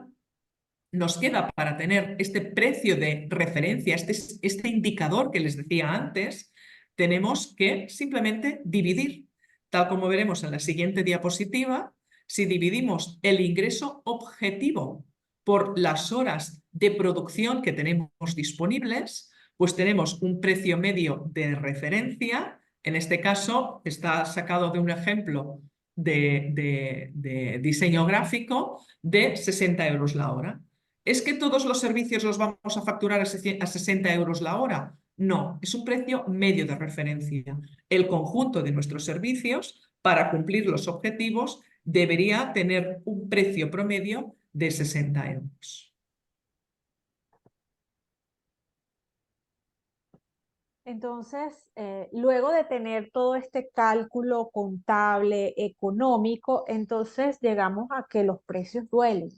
Speaker 2: nos queda, para tener este precio de referencia, este indicador que les decía antes, tenemos que simplemente dividir. Tal como veremos en la siguiente diapositiva, si dividimos el ingreso objetivo por las horas de producción que tenemos disponibles, pues tenemos un precio medio de referencia. En este caso está sacado de un ejemplo de diseño gráfico de 60 euros la hora. ¿Es que todos los servicios los vamos a facturar a 60 euros la hora? No, es un precio medio de referencia. El conjunto de nuestros servicios, para cumplir los objetivos, debería tener un precio promedio de 60 euros.
Speaker 1: Entonces, luego de tener todo este cálculo contable, económico, entonces llegamos a que los precios duelen.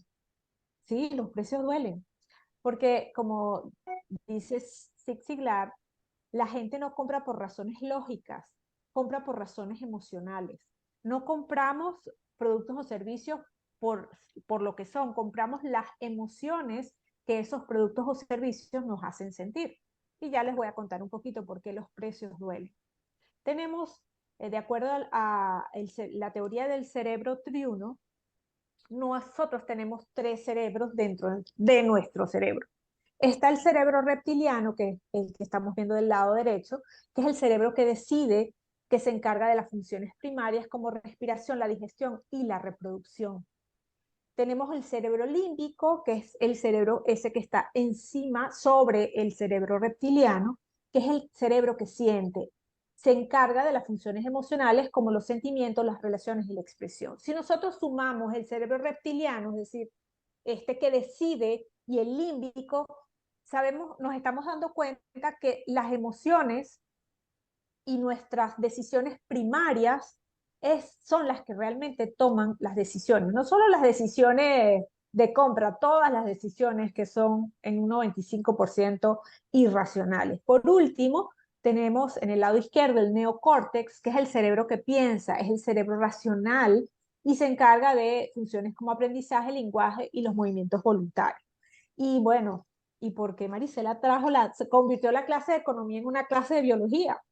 Speaker 1: Sí, los precios duelen. Porque como dice Zig Ziglar, la gente no compra por razones lógicas, compra por razones emocionales. No compramos productos o servicios por, por lo que son, compramos las emociones que esos productos o servicios nos hacen sentir. Y ya les voy a contar un poquito por qué los precios duelen. Tenemos, de acuerdo la teoría del cerebro triuno, nosotros tenemos tres cerebros dentro de nuestro cerebro. Está el cerebro reptiliano, que es el que estamos viendo del lado derecho, que es el cerebro que decide, que se encarga de las funciones primarias como respiración, la digestión y la reproducción. Tenemos el cerebro límbico, que es el cerebro ese que está encima, sobre el cerebro reptiliano, que es el cerebro que siente. Se encarga de las funciones emocionales como los sentimientos, las relaciones y la expresión. Si nosotros sumamos el cerebro reptiliano, es decir, este que decide, y el límbico, sabemos, nos estamos dando cuenta que las emociones y nuestras decisiones primarias son las que realmente toman las decisiones. No solo las decisiones de compra, todas las decisiones que son en un 95% irracionales. Por último, tenemos en el lado izquierdo el neocórtex, que es el cerebro que piensa, es el cerebro racional y se encarga de funciones como aprendizaje, lenguaje y los movimientos voluntarios. Y bueno, ¿y por qué Marisela se convirtió la clase de economía en una clase de biología?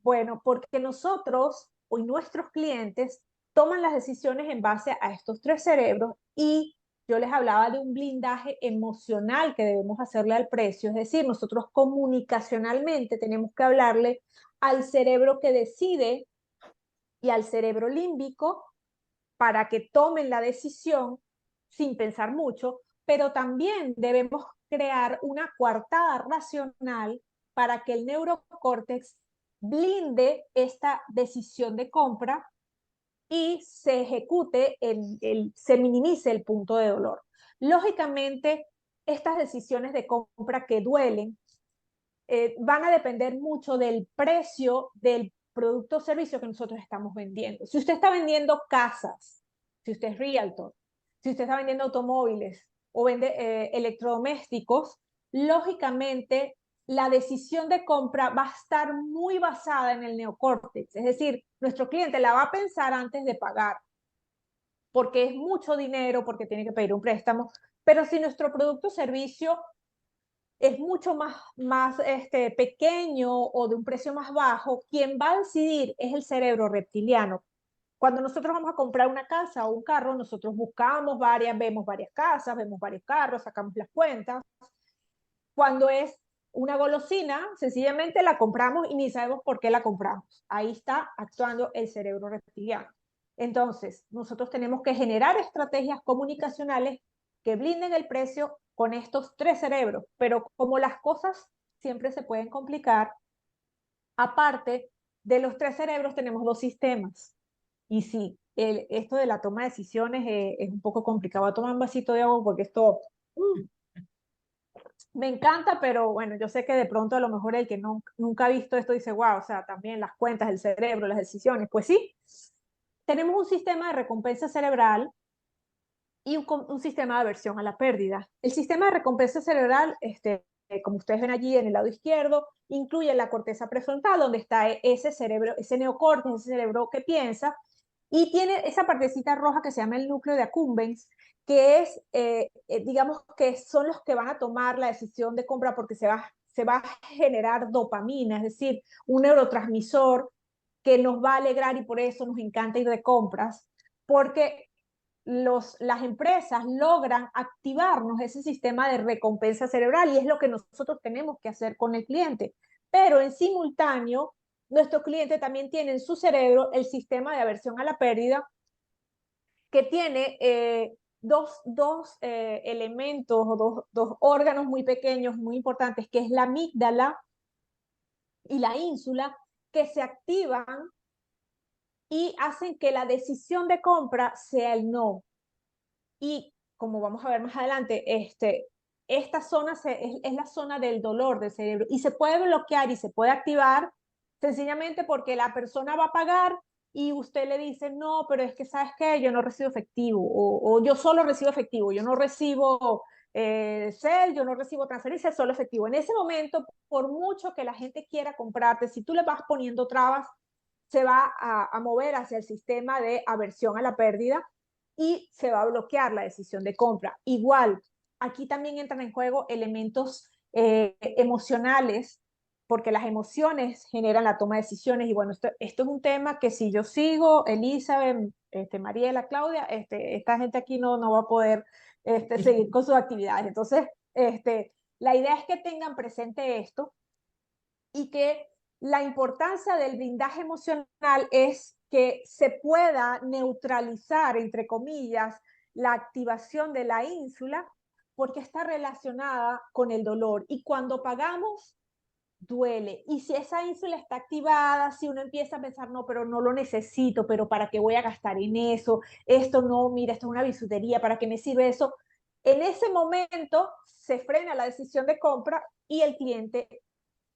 Speaker 1: Bueno, porque nosotros y nuestros clientes toman las decisiones en base a estos tres cerebros, y yo les hablaba de un blindaje emocional que debemos hacerle al precio. Es decir, nosotros comunicacionalmente tenemos que hablarle al cerebro que decide y al cerebro límbico para que tomen la decisión sin pensar mucho, pero también debemos crear una coartada racional para que el neurocórtex blinde esta decisión de compra y se ejecute, se minimice el punto de dolor. Lógicamente, estas decisiones de compra que duelen van a depender mucho del precio del producto o servicio que nosotros estamos vendiendo. Si usted está vendiendo casas, si usted es realtor, si usted está vendiendo automóviles o vende electrodomésticos, lógicamente la decisión de compra va a estar muy basada en el neocórtex. Es decir, nuestro cliente la va a pensar antes de pagar, porque es mucho dinero, porque tiene que pedir un préstamo. Pero si nuestro producto o servicio es mucho más pequeño o de un precio más bajo, quien va a decidir es el cerebro reptiliano. Cuando nosotros vamos a comprar una casa o un carro, nosotros buscamos vemos varias casas, vemos varios carros, sacamos las cuentas. Cuando es una golosina, sencillamente la compramos y ni sabemos por qué la compramos. Ahí está actuando el cerebro reptiliano. Entonces, nosotros tenemos que generar estrategias comunicacionales que blinden el precio con estos tres cerebros, pero como las cosas siempre se pueden complicar, aparte de los tres cerebros tenemos dos sistemas. Y sí, esto de la toma de decisiones es un poco complicado. Voy a tomar un vasito de agua porque esto... Me encanta, pero bueno, yo sé que de pronto a lo mejor el que nunca ha visto esto dice, wow, o sea, también las cuentas, el cerebro, las decisiones. Pues sí, tenemos un sistema de recompensa cerebral y un sistema de aversión a la pérdida. El sistema de recompensa cerebral, como ustedes ven allí en el lado izquierdo, incluye la corteza prefrontal, donde está ese cerebro, ese neocórtex, ese cerebro que piensa, y tiene esa partecita roja que se llama el núcleo de accumbens, que es, digamos, que son los que van a tomar la decisión de compra porque se va a generar dopamina, es decir, un neurotransmisor que nos va a alegrar y por eso nos encanta ir de compras, porque las empresas logran activarnos ese sistema de recompensa cerebral y es lo que nosotros tenemos que hacer con el cliente. Pero en simultáneo, nuestro cliente también tiene en su cerebro el sistema de aversión a la pérdida que tiene dos elementos o dos órganos muy pequeños, muy importantes, que es la amígdala y la ínsula, que se activan y hacen que la decisión de compra sea el no. Y como vamos a ver más adelante, esta zona es la zona del dolor del cerebro y se puede bloquear y se puede activar sencillamente porque la persona va a pagar y usted le dice, no, pero es que, ¿sabes qué? Yo no recibo efectivo o yo solo recibo efectivo, yo no recibo CEL, yo no recibo transferencia, solo efectivo. En ese momento, por mucho que la gente quiera comprarte, si tú le vas poniendo trabas, se va a mover hacia el sistema de aversión a la pérdida y se va a bloquear la decisión de compra. Igual, aquí también entran en juego elementos emocionales, porque las emociones generan la toma de decisiones. Y bueno, esto es un tema que si yo sigo, Elizabeth, Mariela, Claudia, esta gente aquí no va a poder seguir con sus actividades. Entonces, la idea es que tengan presente esto y que la importancia del blindaje emocional es que se pueda neutralizar, entre comillas, la activación de la ínsula porque está relacionada con el dolor. Y cuando pagamos, duele. Y si esa ínsula está activada, si uno empieza a pensar, no, pero no lo necesito, pero ¿para qué voy a gastar en eso? Esto no, mira, esto es una bisutería, ¿para qué me sirve eso? En ese momento se frena la decisión de compra y el cliente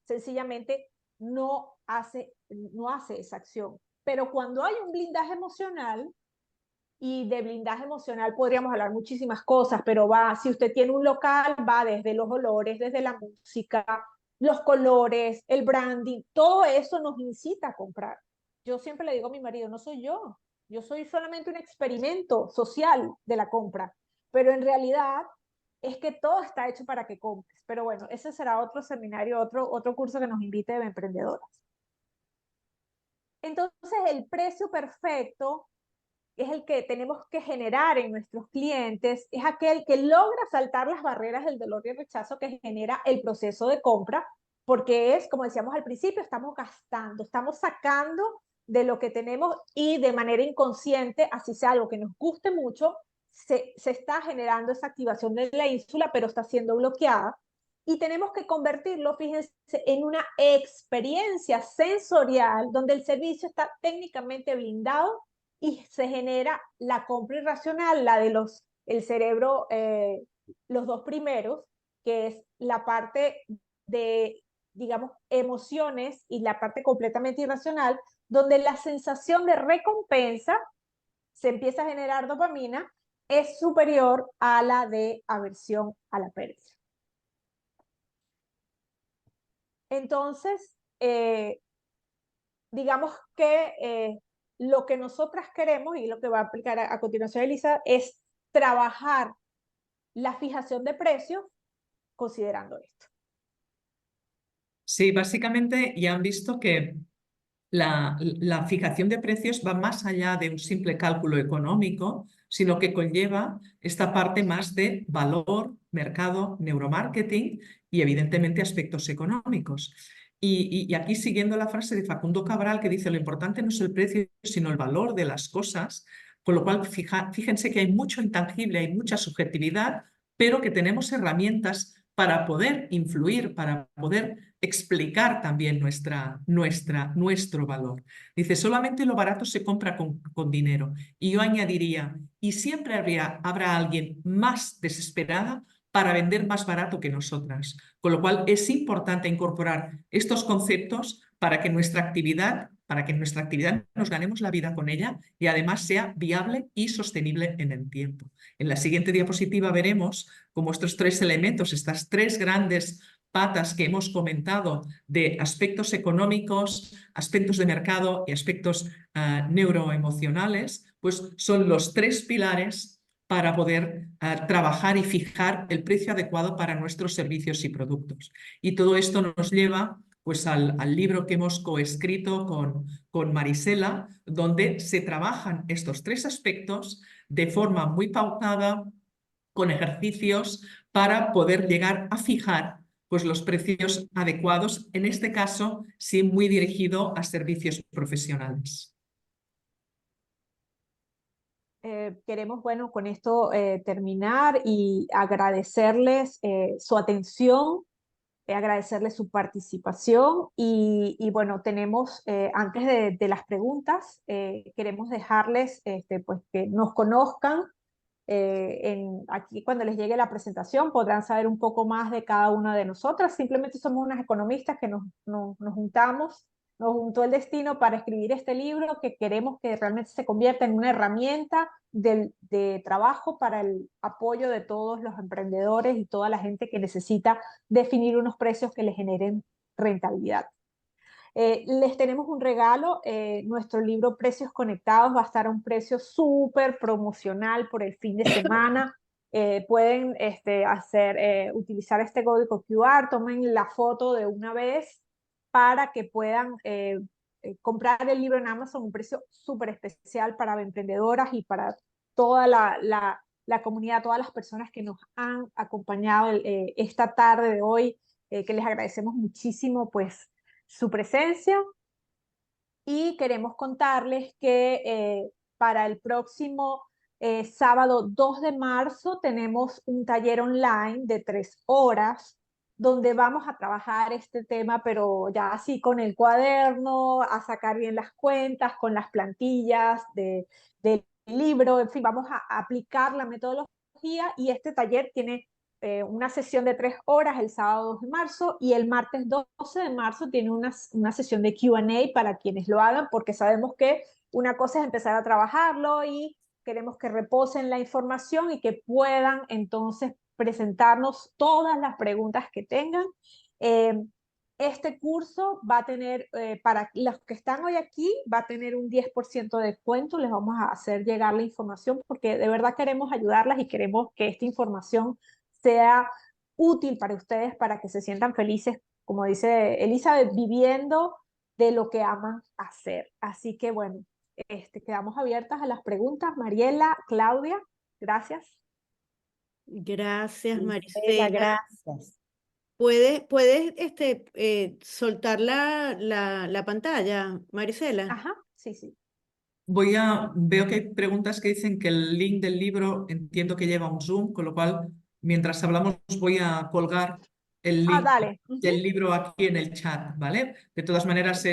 Speaker 1: sencillamente no hace esa acción. Pero cuando hay un blindaje emocional, y de blindaje emocional podríamos hablar muchísimas cosas, pero si usted tiene un local, va desde los olores, desde la música, los colores, el branding, todo eso nos incita a comprar. Yo siempre le digo a mi marido, no soy yo soy solamente un experimento social de la compra, pero en realidad es que todo está hecho para que compres. Pero bueno, ese será otro seminario, otro curso que nos invite de emprendedoras. Entonces, el precio perfecto es el que tenemos que generar en nuestros clientes, es aquel que logra saltar las barreras del dolor y el rechazo que genera el proceso de compra, porque es, como decíamos al principio, estamos gastando, estamos sacando de lo que tenemos y de manera inconsciente, así sea algo que nos guste mucho, se está generando esa activación de la ínsula, pero está siendo bloqueada. Y tenemos que convertirlo, fíjense, en una experiencia sensorial donde el servicio está técnicamente blindado y se genera la compra irracional, la de el cerebro, los dos primeros, que es la parte de, digamos, emociones y la parte completamente irracional, donde la sensación de recompensa se empieza a generar dopamina, es superior a la de aversión a la pérdida. Entonces, digamos que lo que nosotras queremos y lo que va a aplicar a continuación Elisa es trabajar la fijación de precios considerando esto.
Speaker 2: Sí, básicamente ya han visto que la fijación de precios va más allá de un simple cálculo económico, sino que conlleva esta parte más de valor, mercado, neuromarketing y evidentemente aspectos económicos. Y aquí siguiendo la frase de Facundo Cabral que dice lo importante no es el precio, sino el valor de las cosas, con lo cual fíjense que hay mucho intangible, hay mucha subjetividad, pero que tenemos herramientas para poder influir, para poder explicar también nuestro valor. Dice, solamente lo barato se compra con dinero. Y yo añadiría, y siempre habrá alguien más desesperada para vender más barato que nosotras. Con lo cual es importante incorporar estos conceptos para que en nuestra actividad nos ganemos la vida con ella y además sea viable y sostenible en el tiempo. En la siguiente diapositiva veremos cómo estos tres elementos, estas tres grandes patas que hemos comentado de aspectos económicos, aspectos de mercado y aspectos neuroemocionales, pues son los tres pilares para poder trabajar y fijar el precio adecuado para nuestros servicios y productos. Y todo esto nos lleva pues al libro que hemos coescrito con Marisela, donde se trabajan estos tres aspectos de forma muy pautada, con ejercicios, para poder llegar a fijar pues, los precios adecuados, en este caso, sí muy dirigido a servicios profesionales.
Speaker 1: Queremos, bueno, con esto terminar y agradecerles su atención, agradecerles su participación y bueno, tenemos, antes de las preguntas, queremos dejarles pues, que nos conozcan. Aquí cuando les llegue la presentación podrán saber un poco más de cada una de nosotras. Simplemente somos unas economistas que nos juntamos, nos juntó el destino para escribir este libro que queremos que realmente se convierta en una herramienta de trabajo para el apoyo de todos los emprendedores y toda la gente que necesita definir unos precios que les generen rentabilidad. Les tenemos un regalo, nuestro libro Precios Conectados va a estar a un precio súper promocional por el fin de semana. Pueden utilizar este código QR, tomen la foto de una vez para que puedan comprar el libro en Amazon a un precio súper especial para emprendedoras y para toda la comunidad, todas las personas que nos han acompañado esta tarde de hoy, que les agradecemos muchísimo pues su presencia y queremos contarles que para el próximo sábado 2 de marzo tenemos un taller online de 3 horas donde vamos a trabajar este tema, pero ya así con el cuaderno, a sacar bien las cuentas, con las plantillas del libro, en fin, vamos a aplicar la metodología y este taller tiene una sesión de 3 horas el sábado 2 de marzo y el martes 12 de marzo tiene una sesión de Q&A para quienes lo hagan, porque sabemos que una cosa es empezar a trabajarlo y queremos que reposen la información y que puedan entonces presentarnos todas las preguntas que tengan. Este curso va a tener, para los que están hoy aquí, va a tener un 10% de descuento. Les vamos a hacer llegar la información porque de verdad queremos ayudarlas y queremos que esta información sea útil para ustedes, para que se sientan felices, como dice Elizabeth, viviendo de lo que aman hacer. Así que bueno, quedamos abiertas a las preguntas. Mariela, Claudia, gracias.
Speaker 3: Gracias,
Speaker 4: Marisela,
Speaker 3: Marisela.
Speaker 4: gracias.
Speaker 3: ¿Puedes soltar la pantalla, Marisela?
Speaker 1: Ajá, sí, sí.
Speaker 2: Veo que hay preguntas que dicen que el link del libro entiendo que lleva un Zoom, con lo cual mientras hablamos voy a colgar el link
Speaker 1: Dale.
Speaker 2: del libro aquí en el chat, ¿vale? De todas maneras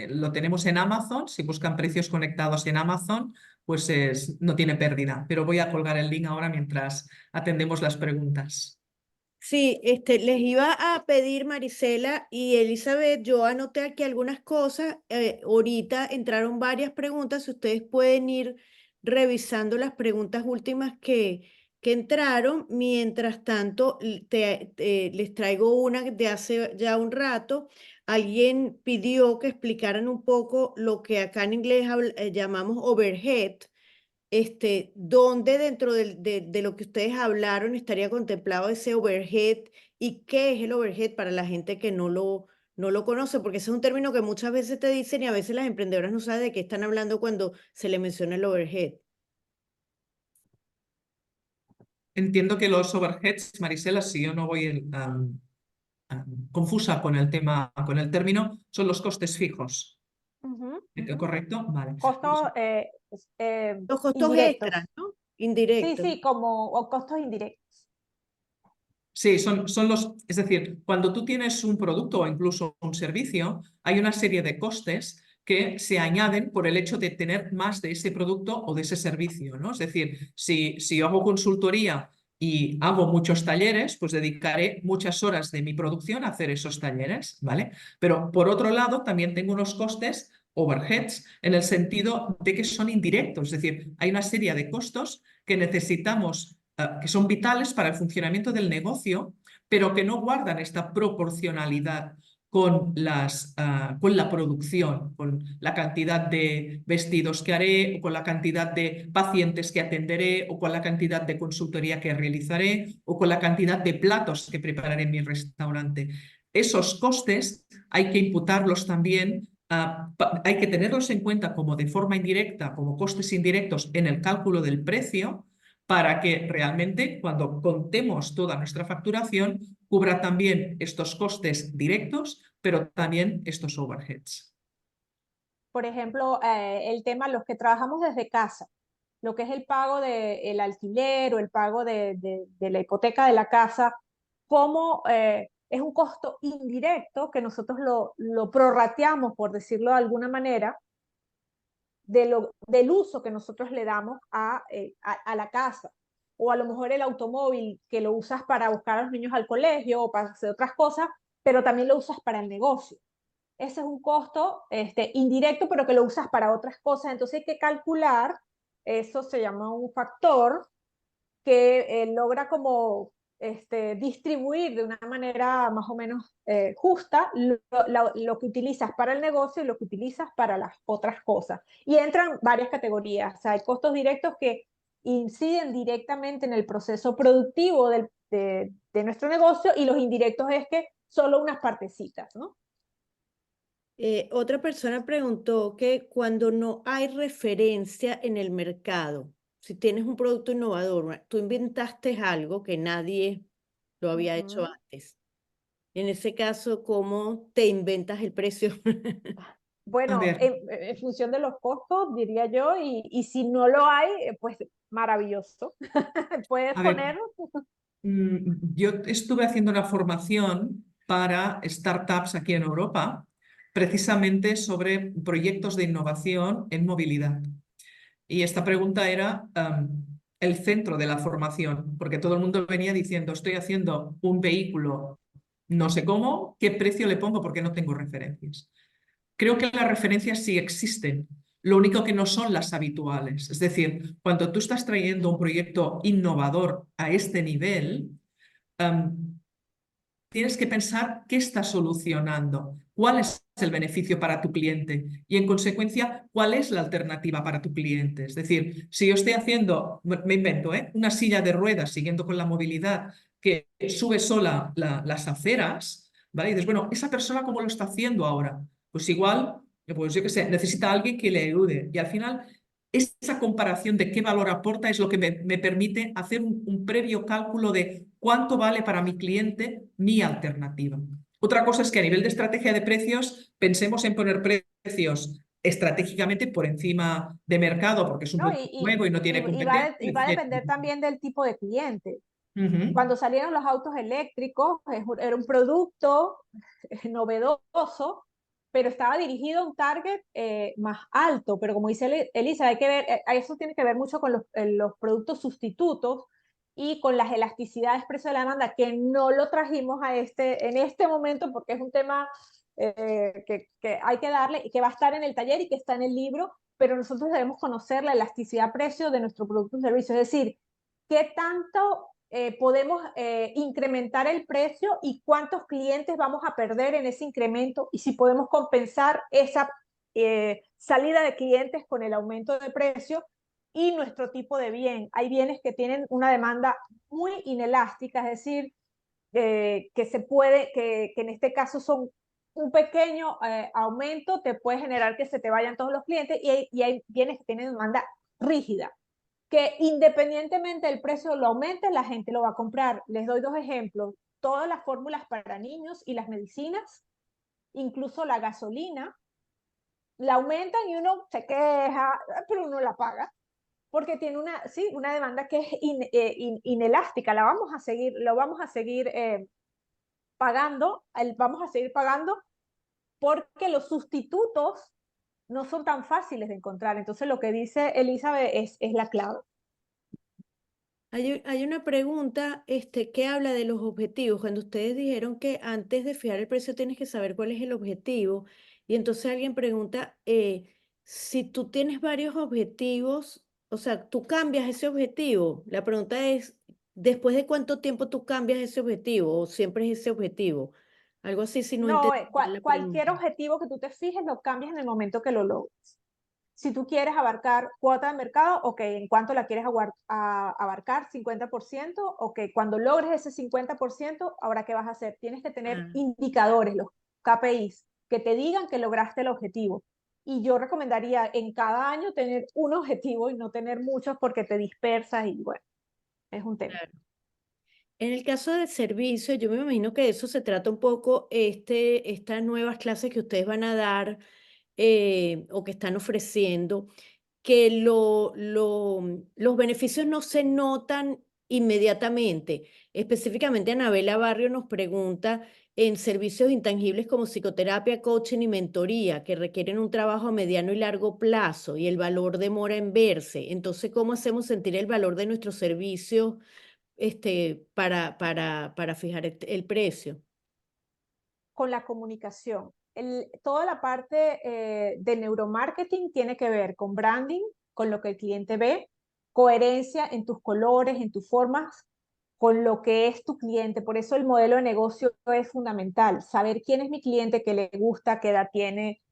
Speaker 2: lo tenemos en Amazon, si buscan precios conectados en Amazon, pues no tiene pérdida, pero voy a colgar el link ahora mientras atendemos las preguntas.
Speaker 3: Sí, les iba a pedir, Marisela y Elizabeth, yo anoté aquí algunas cosas, ahorita entraron varias preguntas, si ustedes pueden ir revisando las preguntas últimas que entraron, mientras tanto les traigo una de hace ya un rato, alguien pidió que explicaran un poco lo que acá en inglés llamamos overhead. ¿Dónde dentro de lo que ustedes hablaron estaría contemplado ese overhead y qué es el overhead para la gente que no lo conoce? Porque ese es un término que muchas veces te dicen y a veces las emprendedoras no saben de qué están hablando cuando se le menciona el overhead.
Speaker 2: Entiendo que los overheads, Marisela, si yo no voy confusa con el tema, con el término, son los costes fijos. ¿Correcto? Vale.
Speaker 1: Costos
Speaker 3: Los costos
Speaker 1: indirectos.
Speaker 3: extras, ¿no?
Speaker 1: Sí,
Speaker 3: Indirectos.
Speaker 1: sí, o costos indirectos.
Speaker 2: Sí, es decir, cuando tú tienes un producto o incluso un servicio, hay una serie de costes que se añaden por el hecho de tener más de ese producto o de ese servicio, ¿no? Es decir, si yo hago consultoría y hago muchos talleres, pues dedicaré muchas horas de mi producción a hacer esos talleres, ¿vale? Pero por otro lado, también tengo unos costes overheads en el sentido de que son indirectos, es decir, hay una serie de costos que necesitamos, que son vitales para el funcionamiento del negocio, pero que no guardan esta proporcionalidad con la producción, con la cantidad de vestidos que haré, o con la cantidad de pacientes que atenderé, o con la cantidad de consultoría que realizaré, o con la cantidad de platos que prepararé en mi restaurante. Esos costes hay que imputarlos también, hay que tenerlos en cuenta como de forma indirecta, como costes indirectos en el cálculo del precio, para que realmente cuando contemos toda nuestra facturación cubra también estos costes directos, pero también estos overheads.
Speaker 1: Por ejemplo, el tema, los que trabajamos desde casa, lo que es el pago del alquiler o el pago de la hipoteca de la casa, cómo es un costo indirecto que nosotros lo prorrateamos, por decirlo de alguna manera, del uso que nosotros le damos a la casa. O a lo mejor el automóvil que lo usas para buscar a los niños al colegio o para hacer otras cosas, pero también lo usas para el negocio. Ese es un costo indirecto, pero que lo usas para otras cosas. Entonces hay que calcular, eso se llama un factor, que logra como distribuir de una manera más o menos justa lo que utilizas para el negocio y lo que utilizas para las otras cosas. Y entran varias categorías. O sea, hay costos directos que inciden directamente en el proceso productivo de nuestro negocio, y los indirectos es que solo unas partecitas, ¿no?
Speaker 3: Otra persona preguntó que cuando no hay referencia en el mercado, si tienes un producto innovador, tú inventaste algo que nadie lo había hecho antes. En ese caso, ¿cómo te inventas el precio?
Speaker 2: A
Speaker 1: Bueno,
Speaker 2: ver,
Speaker 1: en función de los costos, diría yo, y si no lo hay, pues maravilloso. Puedes
Speaker 2: a ver,
Speaker 1: poner.
Speaker 2: yo estuve haciendo una formación para startups aquí en Europa, precisamente sobre proyectos de innovación en movilidad. Y esta pregunta era el centro de la formación, porque todo el mundo venía diciendo, estoy haciendo un vehículo, no sé cómo, ¿qué precio le pongo? Porque no tengo referencias. Creo que las referencias sí existen, lo único que no son las habituales. Es decir, cuando tú estás trayendo un proyecto innovador a este nivel, tienes que pensar qué está solucionando, cuál es el beneficio para tu cliente y, en consecuencia, cuál es la alternativa para tu cliente. Es decir, si yo estoy haciendo, me invento, una silla de ruedas siguiendo con la movilidad que sube sola las aceras, ¿vale? Y dices, bueno, ¿esa persona cómo lo está haciendo ahora? Pues igual, pues yo qué sé, necesita a alguien que le ayude. Y al final, esa comparación de qué valor aporta es lo que me permite hacer un previo cálculo de cuánto vale para mi cliente mi alternativa. Otra cosa es que a nivel de estrategia de precios pensemos en poner precios estratégicamente por encima de mercado porque es un
Speaker 1: ¿No?
Speaker 2: producto nuevo y no tiene competencia,
Speaker 1: Y va a
Speaker 2: etc.
Speaker 1: depender también del tipo de cliente.
Speaker 2: Ujú.
Speaker 1: Cuando salieron los autos eléctricos, era un producto novedoso, pero estaba dirigido a un target más alto. Pero como dice Elisa, hay que ver, eso tiene que ver mucho con los productos sustitutos y con las elasticidades precio de la demanda, que no lo trajimos en este momento porque es un tema que hay que darle y que va a estar en el taller y que está en el libro, pero nosotros debemos conocer la elasticidad precio de nuestro producto o servicio, es decir, qué tanto podemos incrementar el precio y cuántos clientes vamos a perder en ese incremento, y si podemos compensar esa salida de clientes con el aumento de precio y nuestro tipo de bien. Hay bienes que tienen una demanda muy inelástica, es decir, que en este caso son un pequeño aumento, te puede generar que se te vayan todos los clientes, y hay bienes que tienen demanda rígida, que independientemente del precio lo aumente, la gente lo va a comprar. Les doy dos ejemplos. Todas las fórmulas para niños y las medicinas, incluso la gasolina, la aumentan y uno se queja, pero uno la paga, porque tiene una demanda que es inelástica. Lo vamos a seguir pagando, vamos a seguir pagando, porque los sustitutos no son tan fáciles de encontrar. Entonces lo que dice Elizabeth es la clave.
Speaker 3: Hay una pregunta que habla de los objetivos. Cuando ustedes dijeron que antes de fijar el precio tienes que saber cuál es el objetivo, y entonces alguien pregunta, si tú tienes varios objetivos, o sea, tú cambias ese objetivo. La pregunta es, ¿después de cuánto tiempo tú cambias ese objetivo o siempre es ese objetivo? Algo así, si no
Speaker 1: No,
Speaker 3: entendí mal la
Speaker 1: cualquier
Speaker 3: pregunta.
Speaker 1: objetivo que tú te fijes lo cambias en el momento que lo logres. Si tú quieres abarcar cuota de mercado, ok, ¿en cuánto la quieres abarcar? 50%, ok, cuando logres ese 50%, ¿ahora qué vas a hacer? Tienes que tener
Speaker 3: Ah,
Speaker 1: indicadores, los KPIs, que te digan que lograste el objetivo. Y yo recomendaría en cada año tener un objetivo y no tener muchos porque te dispersas y bueno, es un tema.
Speaker 3: claro. En el caso del servicio, yo me imagino que de eso se trata un poco estas nuevas clases que ustedes van a dar, o que están ofreciendo, que los beneficios no se notan inmediatamente. Específicamente, Anabela Barrio nos pregunta en servicios intangibles como psicoterapia, coaching y mentoría, que requieren un trabajo a mediano y largo plazo y el valor demora en verse. Entonces, ¿cómo hacemos sentir el valor de nuestros servicios, para fijar el precio?
Speaker 1: Con la comunicación. Toda la parte de neuromarketing tiene que ver con branding, con lo que el cliente ve, coherencia en tus colores, en tus formas, con lo que es tu cliente. Por eso el modelo de negocio es fundamental. Saber quién es mi cliente, qué le gusta, qué edad tiene,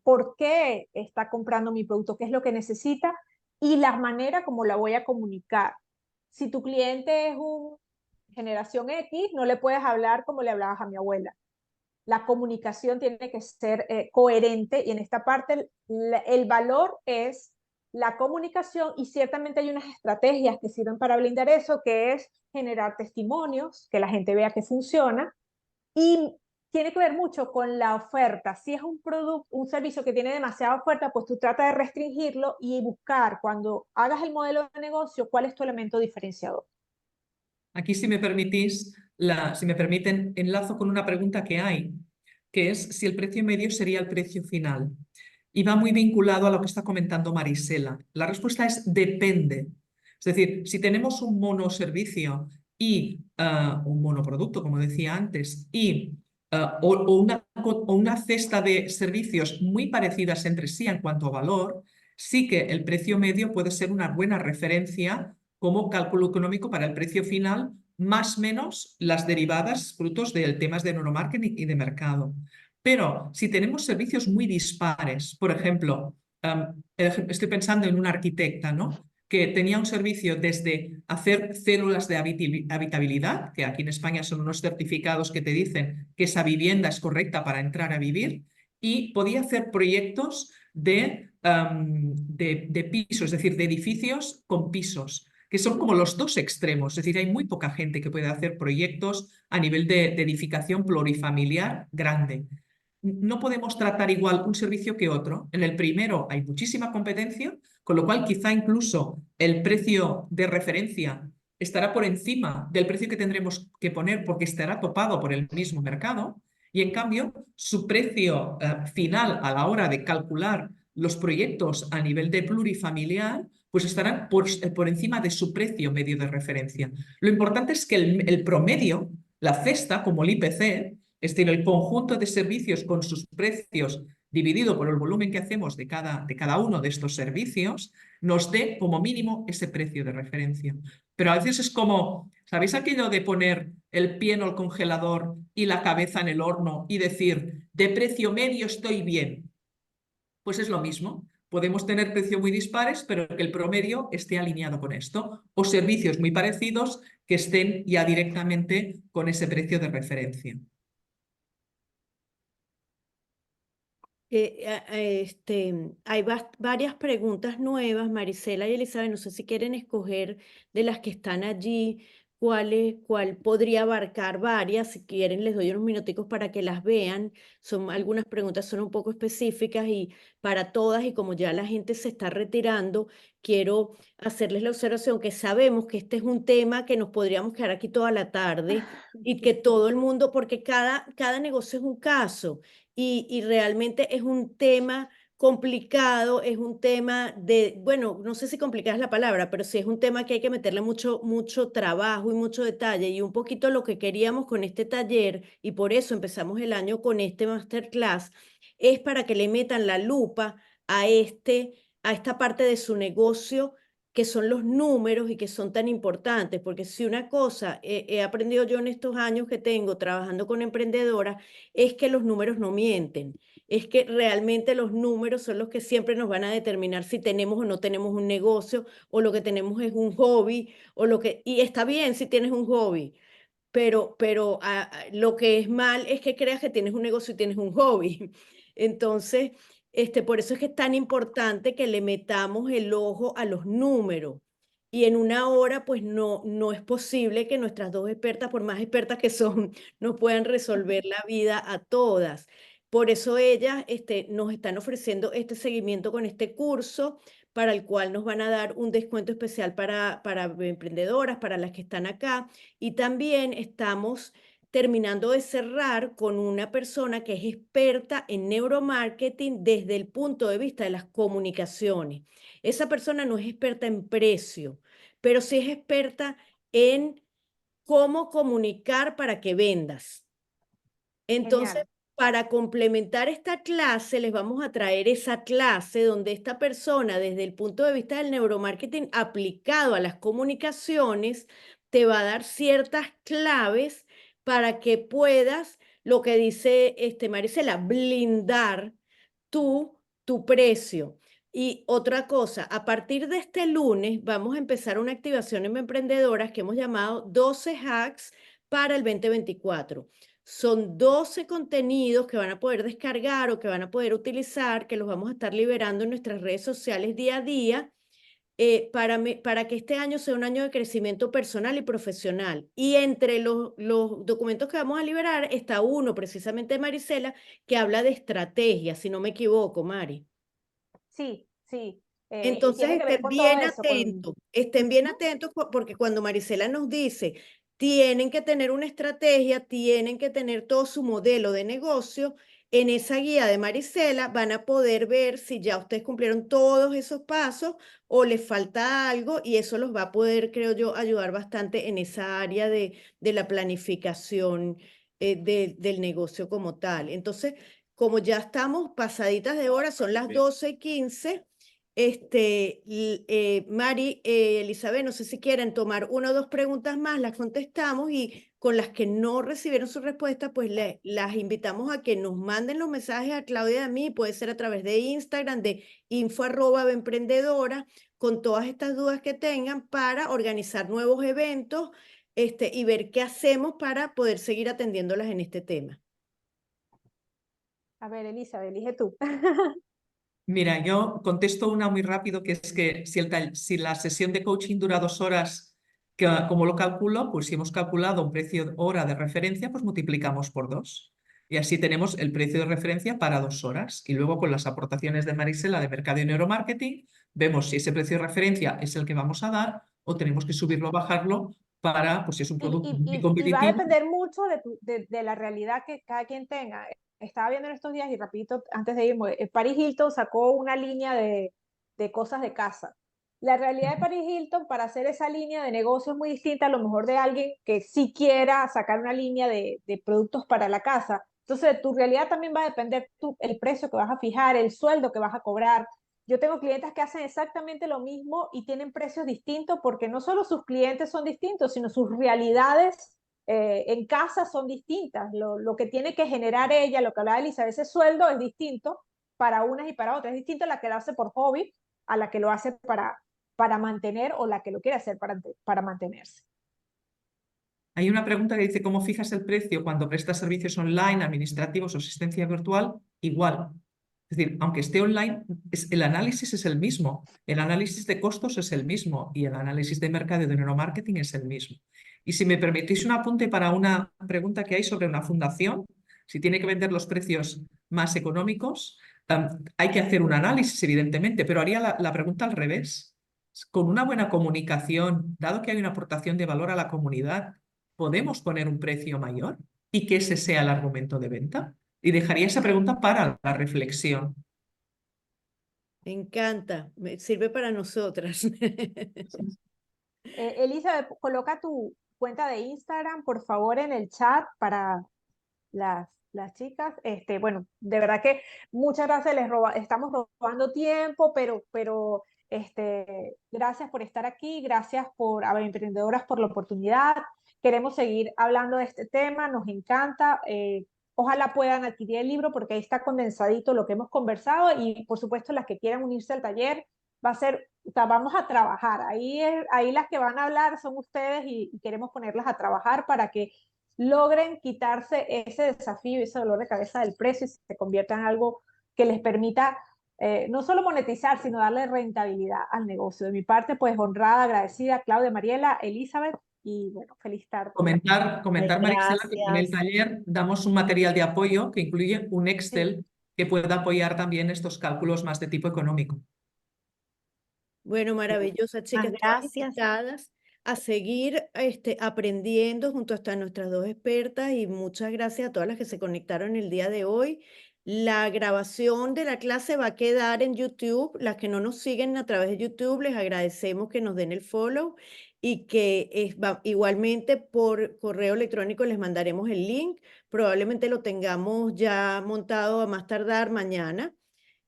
Speaker 1: por qué está comprando mi producto, qué es lo que necesita y la manera como la voy a comunicar. Si tu cliente es un generación X, no le puedes hablar como le hablabas a mi abuela. La comunicación tiene que ser coherente y en esta parte el valor es la comunicación y ciertamente hay unas estrategias que sirven para blindar eso, que es generar testimonios, que la gente vea que funciona y tiene que ver mucho con la oferta. Si es un producto, un servicio que tiene demasiada oferta, pues tú trata de restringirlo y buscar cuando hagas el modelo de negocio cuál es tu elemento diferenciador.
Speaker 2: Aquí, si me permitís, si me permiten, enlazo con una pregunta que hay, que es si el precio medio sería el precio final. Y va muy vinculado a lo que está comentando Marisela. La respuesta es depende. Es decir, si tenemos un monoservicio y un monoproducto, como decía antes, y o una cesta de servicios muy parecidas entre sí en cuanto a valor, sí que el precio medio puede ser una buena referencia como cálculo económico para el precio final, más o menos las derivadas frutos del temas de neuromarketing y de mercado. Pero si tenemos servicios muy dispares, por ejemplo, estoy pensando en una arquitecta, ¿no?, que tenía un servicio desde hacer células de habitabilidad, que aquí en España son unos certificados que te dicen que esa vivienda es correcta para entrar a vivir, y podía hacer proyectos de pisos, es decir, de edificios con pisos, que son como los dos extremos. Es decir, hay muy poca gente que puede hacer proyectos a nivel de edificación plurifamiliar grande. No podemos tratar igual un servicio que otro. En el primero hay muchísima competencia, con lo cual quizá incluso el precio de referencia estará por encima del precio que tendremos que poner porque estará topado por el mismo mercado. Y en cambio, su precio final a la hora de calcular los proyectos a nivel de plurifamiliar, pues estarán por encima de su precio medio de referencia. Lo importante es que el promedio, la cesta, como el IPC, es decir, el conjunto de servicios con sus precios dividido por el volumen que hacemos de cada uno de estos servicios, nos dé como mínimo ese precio de referencia. Pero a veces es como, ¿sabéis aquello de poner el pie en el congelador y la cabeza en el horno y decir, de precio medio estoy bien? Pues es lo mismo. Podemos tener precios muy dispares, pero que el promedio esté alineado con esto, o servicios muy parecidos que estén ya directamente con ese precio de referencia.
Speaker 3: Hay varias preguntas nuevas, Marisela y Elizabeth. No sé si quieren escoger de las que están allí, cuál podría abarcar varias. Si quieren, les doy unos minuticos para que las vean. Algunas preguntas son un poco específicas y para todas, y como ya la gente se está retirando, quiero hacerles la observación que sabemos que este es un tema que nos podríamos quedar aquí toda la tarde y que todo el mundo, porque cada negocio es un caso y realmente es un tema complicado, es un tema de, bueno, no sé si complicada es la palabra, pero sí es un tema que hay que meterle mucho, mucho trabajo y mucho detalle. Y un poquito lo que queríamos con este taller, y por eso empezamos el año con este masterclass, es para que le metan la lupa a esta parte de su negocio que son los números y que son tan importantes, porque si una cosa he aprendido yo en estos años que tengo trabajando con emprendedoras, es que los números no mienten, es que realmente los números son los que siempre nos van a determinar si tenemos o no tenemos un negocio, o lo que tenemos es un hobby, y está bien si tienes un hobby, pero lo que es mal es que creas que tienes un negocio y tienes un hobby. Entonces, por eso es que es tan importante que le metamos el ojo a los números. Y en una hora, pues no es posible que nuestras dos expertas, por más expertas que son, no puedan resolver la vida a todas. Por eso ellas, nos están ofreciendo este seguimiento con este curso, para el cual nos van a dar un descuento especial para emprendedoras, para las que están acá. Y también estamos terminando de cerrar con una persona que es experta en neuromarketing desde el punto de vista de las comunicaciones. Esa persona no es experta en precio, pero sí es experta en cómo comunicar para que vendas. Entonces,
Speaker 1: Genial.
Speaker 3: para complementar esta clase, les vamos a traer esa clase donde esta persona, desde el punto de vista del neuromarketing aplicado a las comunicaciones, te va a dar ciertas claves para que puedas, lo que dice Marisela, blindar tu precio. Y otra cosa, a partir de este lunes vamos a empezar una activación en Emprendedoras que hemos llamado 12 hacks para el 2024. Son 12 contenidos que van a poder descargar o que van a poder utilizar, que los vamos a estar liberando en nuestras redes sociales día a día, para que este año sea un año de crecimiento personal y profesional. Y entre los documentos que vamos a liberar está uno, precisamente de Marisela, que habla de estrategia, si no me equivoco, Mari.
Speaker 1: Sí, sí. Y
Speaker 3: Entonces
Speaker 1: tiene que ver con todo eso,
Speaker 3: estén bien
Speaker 1: Ujú.
Speaker 3: atentos, porque cuando Marisela nos dice, tienen que tener una estrategia, tienen que tener todo su modelo de negocio, en esa guía de Marisela van a poder ver si ya ustedes cumplieron todos esos pasos o les falta algo, y eso los va a poder, creo yo, ayudar bastante en esa área de la planificación del negocio como tal. Entonces, como ya estamos pasaditas de hora, son las 12:15. Mari, Elizabeth, no sé si quieren tomar una o dos preguntas más, las contestamos, y con las que no recibieron su respuesta, pues las invitamos a que nos manden los mensajes a Claudia y a mí, puede ser a través de Instagram, de info@emprendedora, con todas estas dudas que tengan para organizar nuevos eventos, y ver qué hacemos para poder seguir atendiéndolas en este tema.
Speaker 1: A ver, Elizabeth, elige tú.
Speaker 2: Mira, yo contesto una muy rápido, que es que si la sesión de coaching dura 2 horas, como lo calculo, pues si hemos calculado un precio hora de referencia, pues multiplicamos por 2. Y así tenemos el precio de referencia para 2 horas. Y luego con las aportaciones de Marisela de Mercado y Neuromarketing, vemos si ese precio de referencia es el que vamos a dar o tenemos que subirlo o bajarlo para, pues si es un producto muy
Speaker 1: Y va a
Speaker 2: competitivo.
Speaker 1: depender mucho de la realidad que cada quien tenga. Estaba viendo en estos días y rapidito, antes de irme, Paris Hilton sacó una línea de cosas de casa. La realidad de Paris Hilton para hacer esa línea de negocio es muy distinta a lo mejor de alguien que sí quiera sacar una línea de productos para la casa. Entonces, tu realidad también va a depender el precio que vas a fijar, el sueldo que vas a cobrar. Yo tengo clientes que hacen exactamente lo mismo y tienen precios distintos porque no solo sus clientes son distintos, sino sus realidades en casa son distintas. Lo que tiene que generar ella, lo que hablaba Elisa, ese sueldo es distinto para unas y para otras. Es distinto a la que lo hace por hobby, a la que lo hace para mantener o la que lo quiere hacer para mantenerse.
Speaker 2: Hay una pregunta que dice, ¿cómo fijas el precio cuando prestas servicios online, administrativos o asistencia virtual? Igual. Es decir, aunque esté online, el análisis es el mismo. El análisis de costos es el mismo y el análisis de mercado y de neuromarketing es el mismo. Y si me permitís un apunte para una pregunta que hay sobre una fundación, si tiene que vender los precios más económicos, hay que hacer un análisis, evidentemente, pero haría la pregunta al revés. Con una buena comunicación, dado que hay una aportación de valor a la comunidad, ¿podemos poner un precio mayor y que ese sea el argumento de venta? Y dejaría esa pregunta para la reflexión.
Speaker 3: Me encanta, me sirve para nosotras.
Speaker 1: Elizabeth, coloca tu cuenta de Instagram, por favor, en el chat para las chicas. Bueno, de verdad que muchas gracias, estamos robando tiempo, pero gracias por estar aquí, gracias a Emprendedoras por la oportunidad. Queremos seguir hablando de este tema, nos encanta. Ojalá puedan adquirir el libro porque ahí está condensadito lo que hemos conversado y por supuesto las que quieran unirse al taller va a ser, o sea, vamos a trabajar. Ahí las que van a hablar son ustedes y queremos ponerlas a trabajar para que logren quitarse ese desafío, ese dolor de cabeza del precio y se convierta en algo que les permita no solo monetizar, sino darle rentabilidad al negocio. De mi parte, pues honrada, agradecida, Claudia, Mariela, Elizabeth, y bueno, feliz tarde.
Speaker 2: Comentar, Marisela, que con el
Speaker 4: Gracias.
Speaker 2: taller damos un material de apoyo que incluye un
Speaker 1: Sí.
Speaker 2: Excel que pueda apoyar también estos cálculos más de tipo económico.
Speaker 3: Bueno, maravillosa, chicas, todas
Speaker 4: Gracias.
Speaker 3: invitadas a seguir aprendiendo junto a nuestras dos expertas y muchas gracias a todas las que se conectaron el día de hoy. La grabación de la clase va a quedar en YouTube. Las que no nos siguen a través de YouTube, les agradecemos que nos den el follow y que igualmente por correo electrónico les mandaremos el link. Probablemente lo tengamos ya montado a más tardar mañana.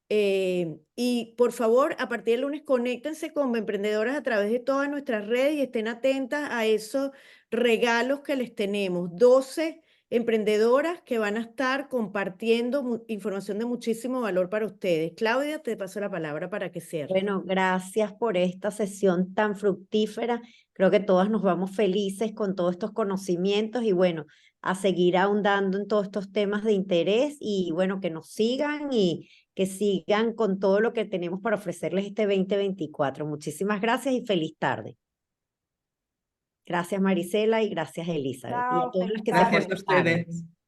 Speaker 3: Y por favor, a partir del lunes, conéctense con emprendedoras a través de todas nuestras redes y estén atentas a esos regalos que les tenemos. 12 emprendedoras que van a estar compartiendo información de muchísimo valor para ustedes. Claudia, te paso la palabra para que cierres.
Speaker 4: Bueno, gracias por esta sesión tan fructífera. Creo que todas nos vamos felices con todos estos conocimientos y bueno, a seguir ahondando en todos estos temas de interés y bueno, que nos sigan y que sigan con todo lo que tenemos para ofrecerles este 2024. Muchísimas gracias y feliz tarde. Gracias Marisela y gracias Elizabeth. Y a
Speaker 1: Chao,
Speaker 4: todas las
Speaker 1: feliz
Speaker 4: que se
Speaker 1: tarde.
Speaker 2: Gracias a
Speaker 4: conectaron.
Speaker 2: ustedes.